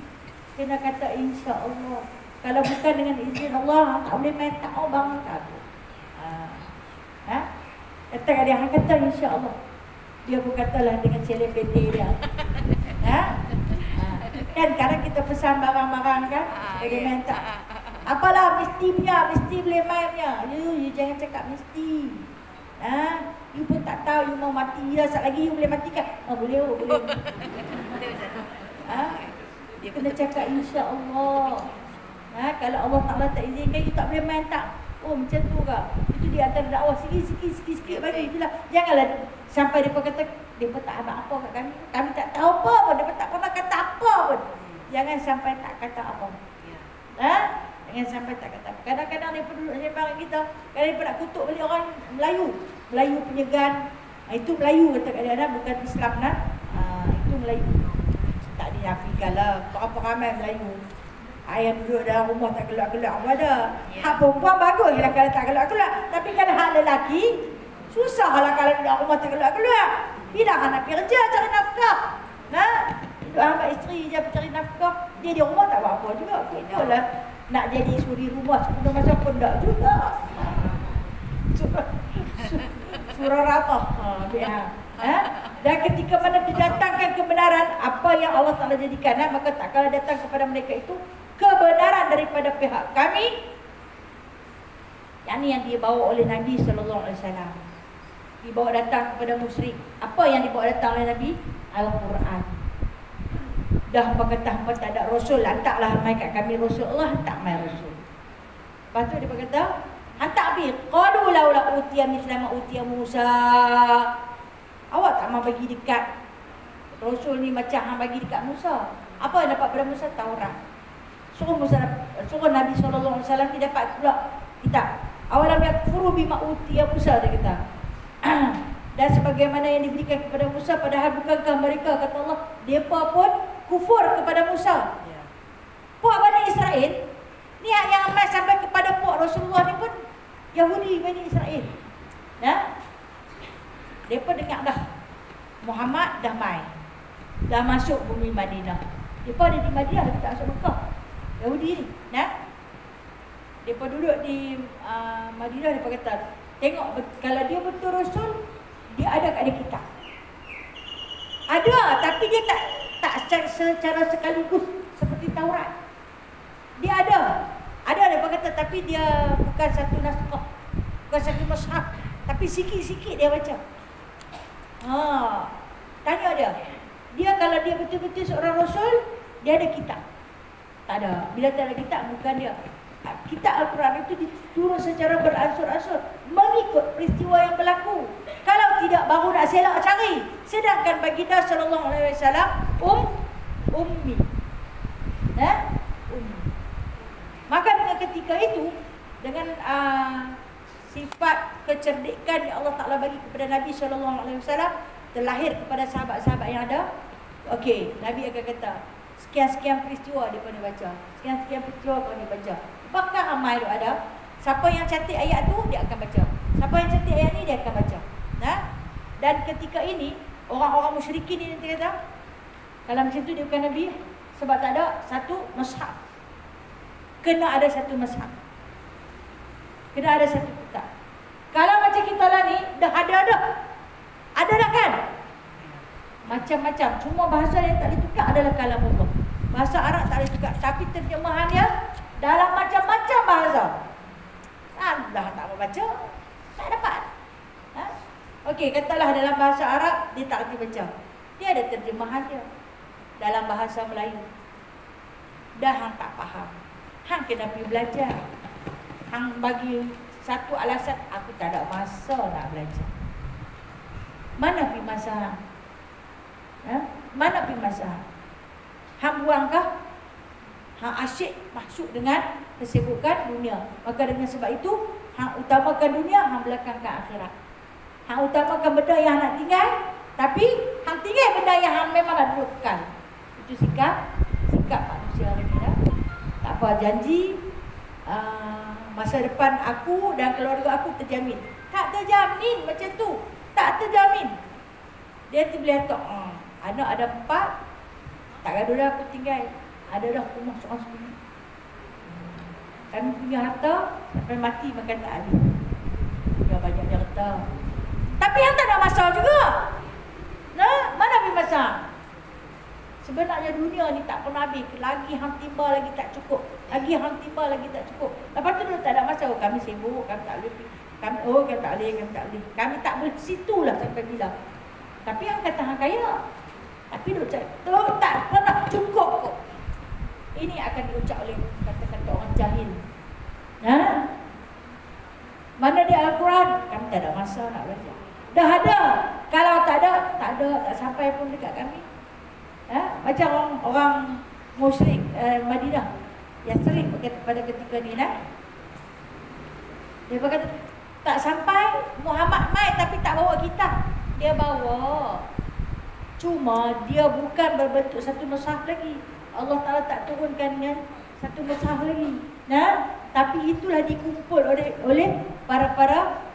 Kena kata insya-Allah. Kalau bukan dengan izin Allah, tak boleh main tak bang tak. Kata kat dia, kata insya-Allah. Dia pun katalah dengan selebriti dia. Kan kadang kita pesan barang-barang kan, dia main tak. Apalah mesti boleh main punya. You jangan cakap mesti. You pun tak tahu you mau mati dah, sat lagi you boleh matikan. Boleh. Dia kena cakap insya-Allah. Kalau Allah Taala tak izinkan you tak boleh main tak. Oh macam tu ke? Itu di antara dakwah sikit bagi itulah. Janganlah sampai depa kata depa tak ada apa kat kami. Kami tak tahu apa pun, depa tak pernah kata apa pun. Jangan sampai tak kata apa. Jangan sampai tak kata apa. Kadang-kadang depa duduk sembang kita, kadang depa nak kutuk balik orang Melayu penyegan. Itu Melayu kata kat dia bukan Islam itu Melayu. Tak dinafikanlah berapa ramai Melayu. Ayah duduk dalam rumah tak gelak-gelak apa ada. Hak perempuan bagus lah kalau tak gelak-gelak. Tapi kalau hak lelaki, susah lah kalau dalam rumah tak gelak-gelak. Bila nak pergi kerja cari nafkah. Duduk hamba isteri je cari nafkah. Dia di rumah tak buat apa juga. Kita lah nak jadi suri rumah sepenuh masa pun tak juga. Surah Rabah. Dan ketika mana didatangkan kebenaran, apa yang Allah Ta'ala jadikan, maka tak kala datang kepada mereka itu kebenaran daripada pihak kami, yang dibawa oleh Nabi SAW. Dibawa datang kepada musyrik. Apa yang dibawa datang oleh Nabi? Al-Quran. Dah hamba kata hamba tak ada Rasul, hantarlah mai kat kami Rasul. Allah hantar mai Rasul. Lepas tu dia berkata, hantar bi qalu laula utiya mithla ma utiya Musa. Awak tak mau bagi dekat Rasul ni macam hang bagi dekat Musa. Apa yang dapat pada Musa? Taurat. Suruh Nabi SAW dia dapat pula kitab. Awalam yakfuru bima utiya Musa, dia kata. Dan sebagaimana yang diberikan kepada Musa, padahal bukankah mereka, kata Allah, mereka pun kufur kepada Musa. Puak Bani Israel ni yang amat sampai kepada puak Rasulullah ni pun Yahudi Bani Israel. Mereka dengar dah Muhammad dah mai, dah masuk bumi Madinah. Mereka ada di Madinah, mereka tak masuk Mekah. Yahudi ni mereka duduk di Madinah. Mereka kata, tengok kalau dia betul Rasul, dia ada kat dia kitab. Ada, tapi dia tak secara sekaligus seperti Taurat. Dia ada. Mereka kata, tapi dia bukan satu naskah, bukan satu mushaf, tapi sikit-sikit dia baca. Tanya dia kalau dia betul-betul seorang Rasul, dia ada kitab? Tak ada. Bila tak ada kitab, bukan dia. Kitab Al-Quran itu diturun secara beransur-ansur mengikut peristiwa yang berlaku. Kalau tidak, baru nak selak cari. Sedangkan baginda sallallahu alaihi wasallam ummi. Ummi. Maka dengan ketika itu, dengan sifat kecerdikan yang Allah Ta'ala bagi kepada Nabi SAW, terlahir kepada sahabat-sahabat yang ada. Okey, Nabi akan kata, sekian-sekian peristiwa dia pernah baca, sekian-sekian peristiwa pernah baca. Bahkan ramai tu ada. Siapa yang cantik ayat tu, dia akan baca. Siapa yang cantik ayat ni, dia akan baca. Dan ketika ini, orang-orang musyrikin ni nanti kata, kalau macam tu dia bukan Nabi, sebab tak ada satu mushaf. Kena ada satu mushaf. Kena ada satu kitab. Kalau macam kita lah ni, dah ada dah. Ada dah kan? Macam-macam. Cuma bahasa yang tak ditukar adalah kalam Allah. Bahasa Arab tak ditukar. Tapi terjemahan dia dalam macam-macam bahasa. Dah tak mau baca, tak dapat. Okey, katalah dalam bahasa Arab, dia tak boleh baca. Dia ada terjemahan dia. Dalam bahasa Melayu. Dah hang tak faham. Hang kena pergi belajar. Hang bagi satu alasan, aku tak ada masa nak belajar. Mana pergi masa hang? Mana pergi masa hang? Hang buangkah? Hang asyik masuk dengan kesibukan dunia. Maka dengan sebab itu, hang utamakan dunia, hang belakangkan akhirat. Hang utamakan benda yang nak tinggal, Tapi hang tinggal benda yang hang memang dah dudukkan. Itu sikap manusia hari ni dah. Tak apa, janji masa depan aku dan keluarga aku terjamin. Tak terjamin macam tu. Tak terjamin. Dia boleh kata, anak ada 4, tak gaduh dah aku tinggal. Ada dah rumah seorang sendiri. Kami punya harta sampai mati makan tak habis. Dia banyak harta. Tapi yang tak ada masalah juga. Nah, mana habis masa? Sebenarnya dunia ni tak pernah habis. Lagi hang timba lagi tak cukup. Lagi hang timba lagi tak cukup. Lepas tu tak ada masalah. Kami sibuk, kami tak boleh. Kami tak boleh. Kami tak boleh situlah sampai bila. Tapi yang kata hang kaya. Tapi duk tak pernah cukup kok. Ini akan diucap oleh kata-kata orang jahil. Mana di Al-Quran? Kami tak ada masa nak belajar. Dah ada. Kalau tak ada, tak sampai pun dekat kami. Macam orang musyrik Madinah yang sering pada ketika ni dia berkata tak sampai Muhammad mai tapi tak bawa kitab. Dia bawa. Cuma dia bukan berbentuk satu mushaf lagi. Allah Ta'ala tak turunkan dengan satu mushaf lagi. Tapi itulah dikumpul oleh para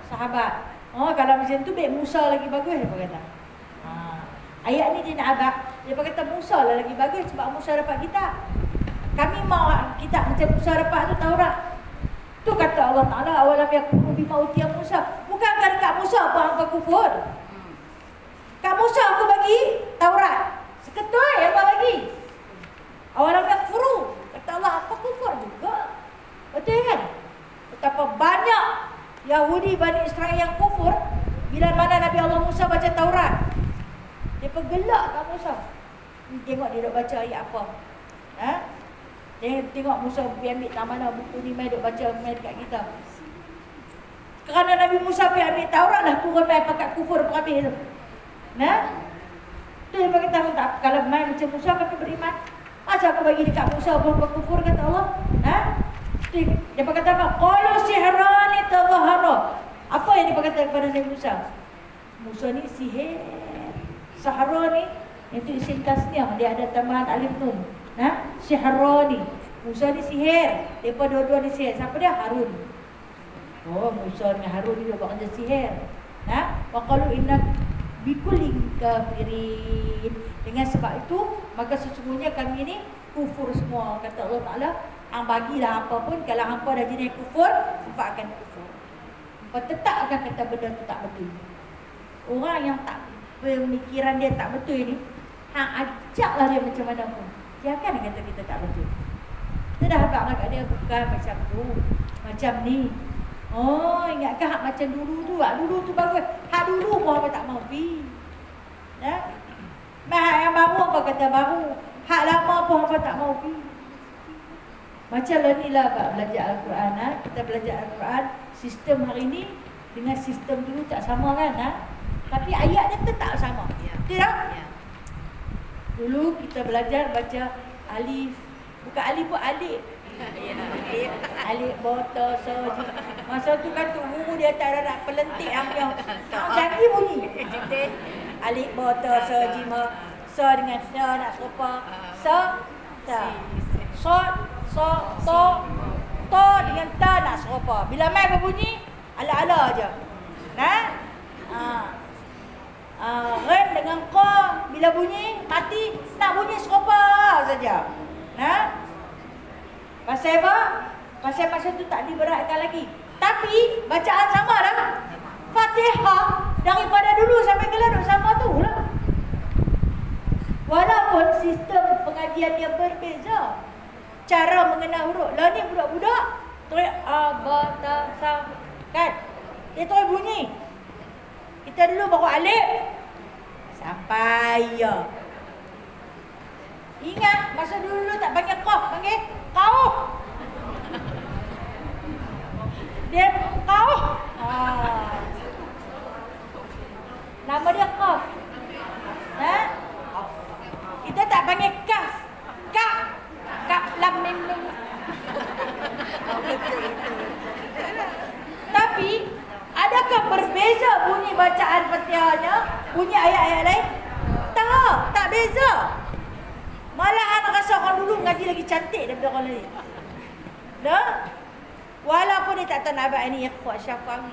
sahabat. Kalau macam tu baik Musa lagi bagus, dia berkata. Ayat ni dia nak abang. Dia berkata Musa lah lagi bagus sebab Musa dapat kitab. Kami mau kitab macam Musa dapat tu Taurat. Tu kata Allah Ta'ala awalam yakunu bima utiya Musa. Bukankah dekat Musa apa hangpa kufur? Kat Musa aku bagi Taurat. Seketul yang apa bagi? Awalam yakfuru. Kata Allah apa kufur juga. Betul kan? Betapa banyak Yahudi Bani Israel yang kufur bila mana Nabi Allah Musa baca Taurat. Dia pergelak kat Musa. Tengok dia duk baca ayat apa. Dia tengok Musa pergi ambil tak mana buku ni mai duk baca mai dekat kita. Kerana Nabi Musa pergi ambil Taurat lah turun mai pakat kufur perhabis tu. Tu dia berkata tak kalau mai macam Musa kata beriman. Masa aku bagi dekat Musa apa kufur kata Allah. Dia berkata apa? Qalu sihrani tadhahara. Apa yang dia berkata kepada Nabi Musa? Musa ni sihir. Sahrani itu isim tasniah, dia ada tambahan alif nun. Sihrani. Musa ni sihir. Depa dua-dua ni sihir. Siapa dia? Harun. Musa dengan Harun ni dia buat kerja sihir. Wa qalu inna bikulli kafirin. Dengan sebab itu maka sesungguhnya kami ni kufur semua. Kata Allah Ta'ala, hang bagilah apa pun kalau hampa dah jenis kufur, hampa akan kufur. Hampa tetap akan kata benda tu tak betul. Orang yang tak pemikiran dia tak betul ni, hang ajaklah dia macam mana pun, dia akan kata kita tak betul. Kita dah habaq kat dia bukan macam tu, macam ni. Ingatkah hak macam dulu tu? Dulu tu bagus. Hak dulu pun apa tak mau pi. Hak yang baru apa kata baru. Hak lama pun apa tak mau pi. Macam lah ni lah belajar Al-Quran. Kita belajar Al-Quran, sistem hari ni dengan sistem dulu tak sama kan? Tapi ayat dia tetap sama. Tidak? Dulu kita belajar baca alif. Bukan alif pun alif. Alif, bota, soji. Masa tu kan tu guru dia tak ada nak pelentik yang jadi bunyi. Alif, bota, soji, so dengan so nak serupa. So, ta. To dengan ta nak serupa. Bila mai berbunyi, ala-ala aja. Ren dengan ko bila bunyi mati nak bunyi serupa saja. Pasal apa? Pasal tu tak diberatkan lagi. Tapi bacaan sama dah. Fatihah daripada dulu sampai ke sama tu lah. Walaupun sistem pengajian dia berbeza, cara mengenal huruf. Lah ni budak-budak terus abatasam kan? Dia terus bunyi. Kita dulu baru alif sampai ya. Ingat masa dulu tak panggil qaf, panggil qauf. Dia qauf. Nama dia qaf. Kita tak panggil kaf. Kaf lam mim mim. Tapi ada Adakah berbeza bunyi bacaan Fatihahnya, bunyi ayat-ayat lain? Tak beza. Malahan rasa orang dulu mengaji lagi cantik daripada orang lain. Dah? Walaupun dia tak tahu nak abang ini ikhfa syafawi,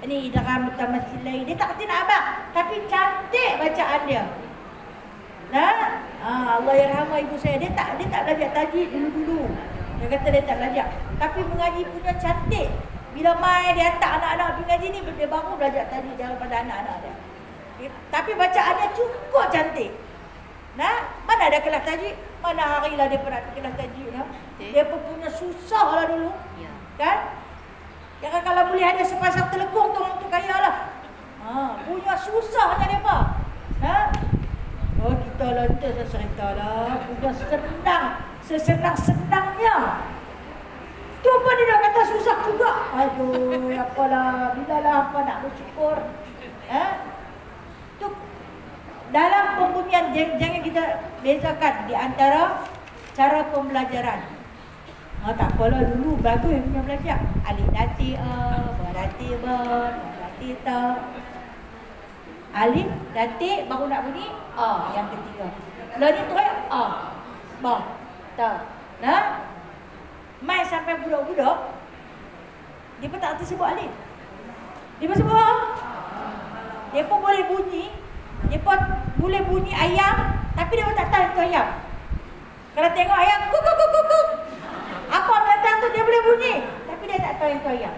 ini idgham mutamathilain, dia tak kerti nak abang, tapi cantik bacaan dia. Nah, Allah yarhamah ibu saya, dia tak belajar tajwid dulu-dulu. Dia kata dia tak belajar, tapi mengaji punya cantik. Bila mai dia hantar anak-anak pergi ngaji ni, dia baru belajar tajwid daripada anak-anak dia. Tapi bacaannya cukup cantik. Nah, mana ada kelas tajwid? Mana harilah dia pernah kelas tajwid ya? Dia pun punya susah lah dulu. Ya. Kan? Ya kan, kalau boleh ada sepasang telekung tu orang tu kaya lah. Punya susahnya dia apa? Oh, kita lantas cerita lah. Punya senang, sesenang-senangnya. Tu pun dia dah kata susah juga. Aduh, apalah, bilalah apa nak bersyukur. Tu dalam pembunyian, jangan kita bezakan di antara cara pembelajaran. Tak apalah, dulu bagus punya belajar. Alif dati berarti berarti ta. Alif dati baru nak bunyi yang ketiga. Lalu ni tu ba ta. Nah, mai sampai budak-budak dia pun tak erti sebut alif. Dia pun sebut dia pun boleh bunyi. Dia pun boleh bunyi ayam, tapi dia pun tak tahu itu ayam. Kalau tengok ayam kuk kuk kuk kuk, apa belakang tu dia boleh bunyi, tapi dia tak tahu itu ayam.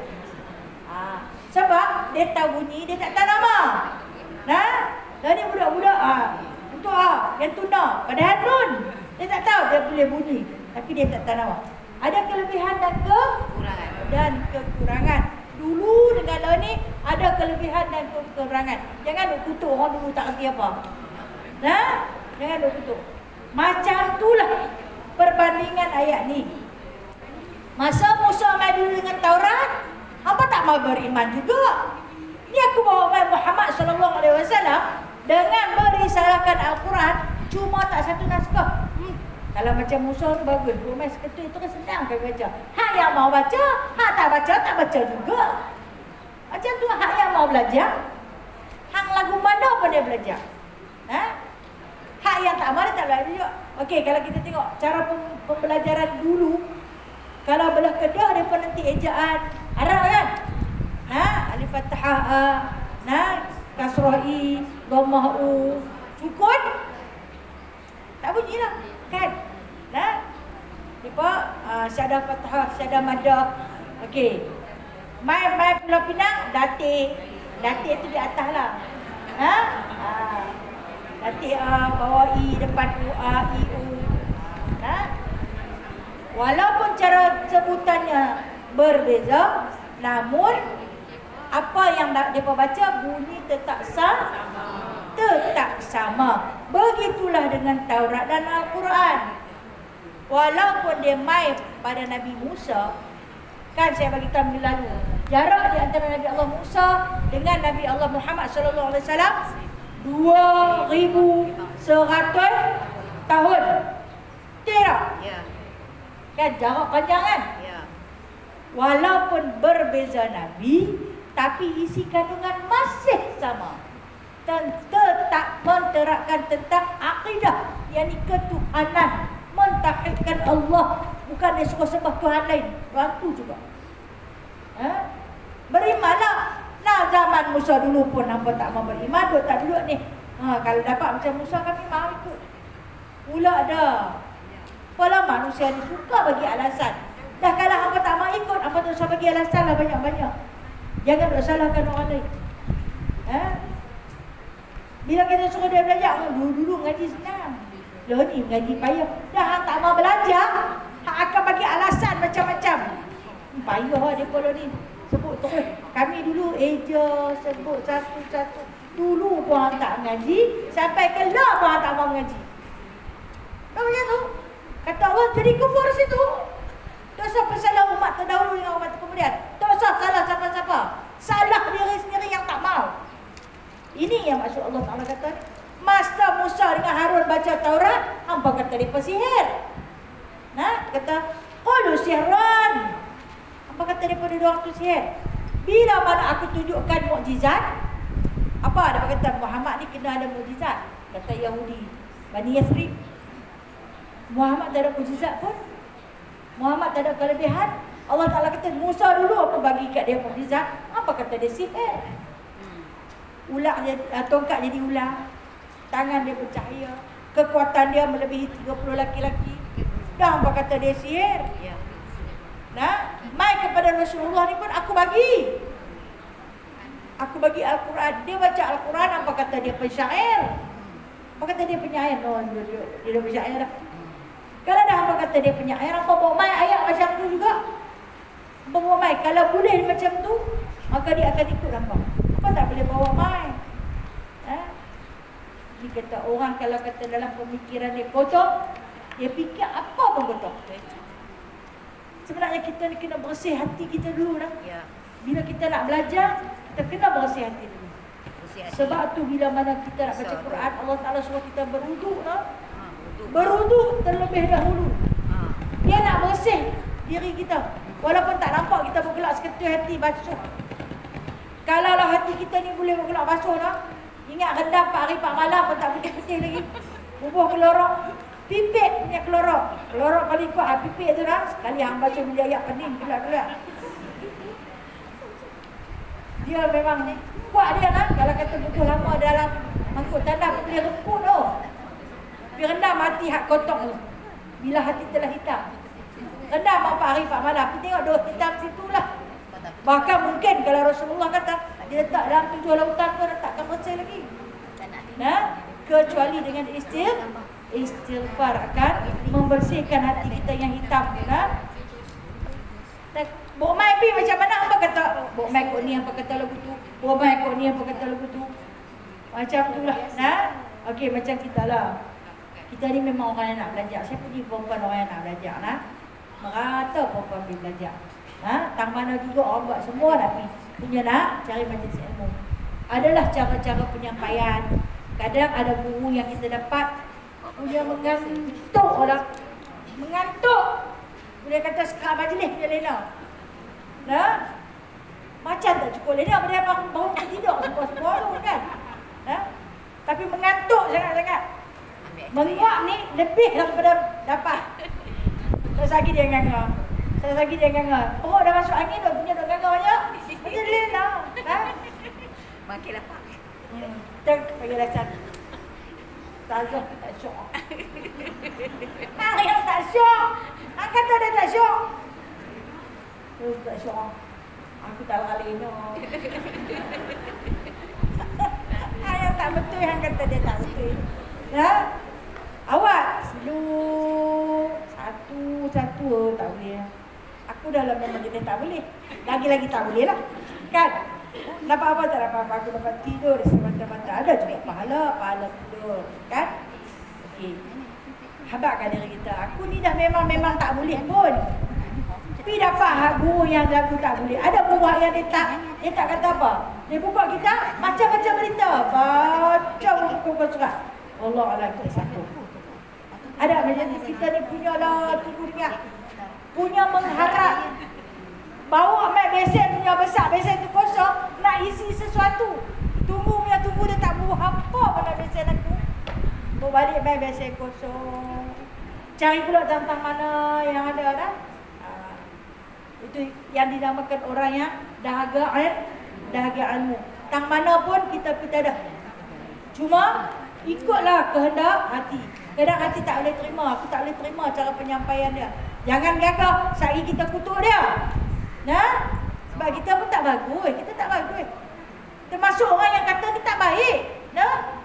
Sebab dia tahu bunyi, dia tak tahu nama. Nah, dan ni budak-budak untuk yang tuna, padahal nun dia tak tahu, dia boleh bunyi, tapi dia tak tahu nama. Ada kelebihan dan kekurangan. Dulu dengan lawan ni ada kelebihan dan kekurangan. Jangan duk kutuk orang dulu tak kerti apa. Nah, jangan duk kutuk. Macam itulah perbandingan ayat ni. Masa Musa mai dulu dengan Taurat, hangpa tak mau beriman juga. Ni aku bawa Muhammad sallallahu alaihi wasallam dengan merisalahkan Al-Quran cuma tak satu naskah. Kalau macam Musa tu bagus, rumah seketul itu kan senang kan baca. Hak yang mau baca, hak tak baca, tak baca juga. Macam tu hak yang mau belajar, hak lagu mana pun dia belajar. Hak yang tak mau dia tak belajar juga. Okey, kalau kita tengok cara pembelajaran dulu, kalau belah Kedah dia pun nanti ejaan Arab kan? Alif fathah kasrah i, dhammah u, sukun tak bunyilah. Kan? Syadah fathah, syadah madah. Okey. Mai Pulau Pinang, datik. Datik tu di atas lah. Datik bawah i, depan u, a, i, u. Walaupun cara sebutannya berbeza, namun apa yang mereka baca bunyi tetap sama. Begitulah dengan Taurat dan Al-Quran. Walaupun dia mai pada Nabi Musa, kan saya bagi tahu minggu lalu, jarak di antara Nabi Allah Musa dengan Nabi Allah Muhammad sallallahu alaihi wasallam 2100 tahun. Tidak? Ya. Kan jarak panjang kan? Ya. Walaupun berbeza Nabi, tapi isi kandungan masih sama. Tetap menterapkan tentang akidah, yakni ketuhanan, mentauhidkan Allah, bukan dia suka sembah Tuhan lain. Waktu juga. Berimanlah. Nah, zaman Musa dulu pun hampa tak mau beriman, duduk tak duduk ni. Kalau dapat macam Musa kami mau ikut. Pula dah. Pola manusia ni suka bagi alasan. Dah kalau hampa tak mau ikut, hampa tak usah bagi alasan lah banyak-banyak. Jangan nak salahkan orang lain. Bila kita suruh dia belajar, dulu ngaji senang. Loh ni ngaji payah. Dah hang tak mau belajar, hang akan bagi alasan macam-macam. Payah dia pula ni. Sebut terus. Kami dulu eja sebut satu-satu. Dulu pun hang tak ngaji, sampai kelah pun hang tak mau ngaji. Tahu macam tu? Kata Allah jadi kufur situ. Tak usah bersalah umat terdahulu dengan umat kemudian. Tak usah salah siapa-siapa. Salah diri sendiri yang tak mau. Ini yang maksud Allah Ta'ala kata. Masa Musa dengan Harun baca Taurat, hampa kata dia pesihir. Kata qalu sihran. Hampa kata dia pada orang tu sihir. Bila mana aku tunjukkan mukjizat, apa ada kata Muhammad ni kena ada mukjizat. Kata Yahudi Bani Yathrib, Muhammad tak ada mukjizat pun, Muhammad tak ada kelebihan. Allah Ta'ala kata Musa dulu aku bagi kat dia mukjizat. Apa kata dia? Sihir. Ular jadi, tongkat jadi ular, tangan dia bercahaya, kekuatan dia melebihi 30 laki-laki. Dah apa kata dia sihir. Nah, mai kepada Rasulullah ni pun aku bagi. Aku bagi Al-Quran. Dia baca Al-Quran, apa kata dia pensyair. Apa kata dia penyair? Oh, dia pensyair dah. Kalau dah apa kata dia penyair, apa bawa mai ayat macam tu juga. Bawa mai. Kalau boleh macam tu, maka dia akan ikut nampak. Apa tak boleh bawa mai? Dia kata orang kalau kata dalam pemikiran dia kotor, dia fikir apa pun kotor. Sebenarnya kita ni kena bersih hati kita dulu lah. Bila kita nak belajar, kita kena bersih hati dulu. Sebab tu bila mana kita nak baca Quran, Allah Ta'ala suruh kita berwuduk lah. Berwuduk terlebih dahulu. Dia nak bersih diri kita. Walaupun tak nampak kita bergelak seketul hati basuh. Kalaulah hati kita ni boleh bergelak basuh lah. Ingat rendam 4 hari 4 malam pun tak putih-putih lagi. Bubuh kelorok. Pipit punya kelorok. Kelorok paling kuat pipit tu lah. Sekali hang basuh bila ayat pening gelak-gelak. Dia memang ni kuat dia lah. Kalau kata bubuh lama dalam mangkuk tanah boleh reput tu. Tapi rendam hati hak kotor tu. Bila hati telah hitam. Rendam 4 hari 4 malam. Tapi tengok dua hitam situ lah. Bahkan mungkin kalau Rasulullah kata dia letak dalam 7 lautan tu takkan bersih lagi. Nah, kecuali dengan istighfar akan membersihkan hati kita yang hitam tu lah. Bok mai pi macam mana apa kata? Bok mai kau ni apa kata lagu tu? Bok mai kau ni apa kata lagu tu? Macam tu lah. Nah, okey macam kita lah. Kita ni memang orang yang nak belajar. Saya puji perempuan orang yang nak belajar lah. Merata perempuan pergi belajar. Tang mana juga orang buat semua nak pergi. Punya nak cari majlis ilmu. Adalah cara-cara penyampaian. Kadang ada guru yang kita dapat punya mengantuk orang. Mengantuk. Boleh kata sekarang majlis dia lena. Nah, macam tak cukup lena. Dia baru tidur semua-semua kan. Tapi mengantuk sangat-sangat. Menguap ni lebih daripada dapat. Tak lagi dia nganga. Saya lagi dia nganga. Oh dah masuk angin dah punya dah nganga banyak. Macam lena. Makin lapar. Tak bagi rasa. Tazah tak syok. Hang yang tak syok. Hang kata dia tak syok. Tu tak syok. Aku tak kali no. Hang yang tak betul hang kata dia tak betul. Awak slow satu tak boleh. Aku dalam memang dia tak boleh. Lagi-lagi tak boleh lah. Kan? Dapat apa tak dapat apa. Aku dapat tidur semata-mata. Ada juga pahala tidur. Kan? Okey. Habakkan diri kita. Aku ni dah memang tak boleh pun. Tapi dapat hak guru yang lagu tak boleh. Ada buah yang dia tak kata apa. Dia buka kita macam-macam berita. Baca buku-buku surat. Allah Allah kita satu. Ada macam kita ni punya lah tunggu ingat. Punya mengharap bawa mat besen punya besar, besen tu kosong, nak isi sesuatu. Tunggu dia tak buah apa pada besen aku. Bawa balik mat besen kosong. Cari pula tentang mana yang ada dah. Itu yang dinamakan orang yang dahaga ilmu. Tang mana pun kita dah. Cuma ikutlah kehendak hati. Kadang hati tak boleh terima, aku tak boleh terima cara penyampaian dia. Jangan gagah, sehari kita kutuk dia. Nah, sebab kita pun tak bagus, Termasuk orang yang kata kita tak baik. Nah,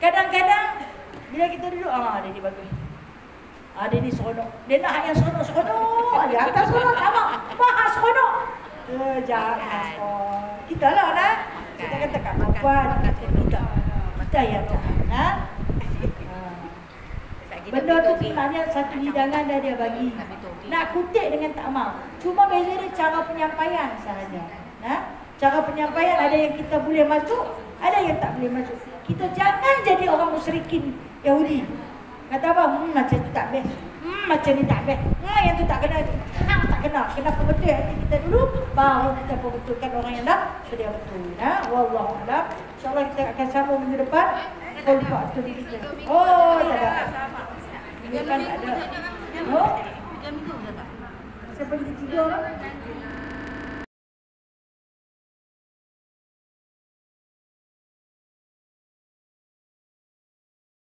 kadang-kadang bila kita duduk, dia ni bagus. Dia ni seronok. Dia nak yang seronok. Dia atas seronok, tak mahal seronok. Jangan. Kita lah, nah. Kita kata kat perempuan, kita yang tak. Benda tu sebenarnya satu hidangan dah dia bagi. Nak kutip dengan tak mau. Cuma beza dia cara penyampaian sahaja. Cara penyampaian ada yang kita boleh masuk, ada yang tak boleh masuk. Kita jangan jadi orang musyrikin Yahudi. Kata apa? Macam tu tak best. Macam ni tak best. Yang tu tak kena. Tak kena. Kena betul hati kita dulu. Baru kita perbetulkan orang yang dah sedia betul. Wallahu a'lam. InsyaAllah kita akan sambung minggu depan. Kalau tu kita. Oh, tak ada. Minggu depan tak ada. Oh? Siapa yang tidur?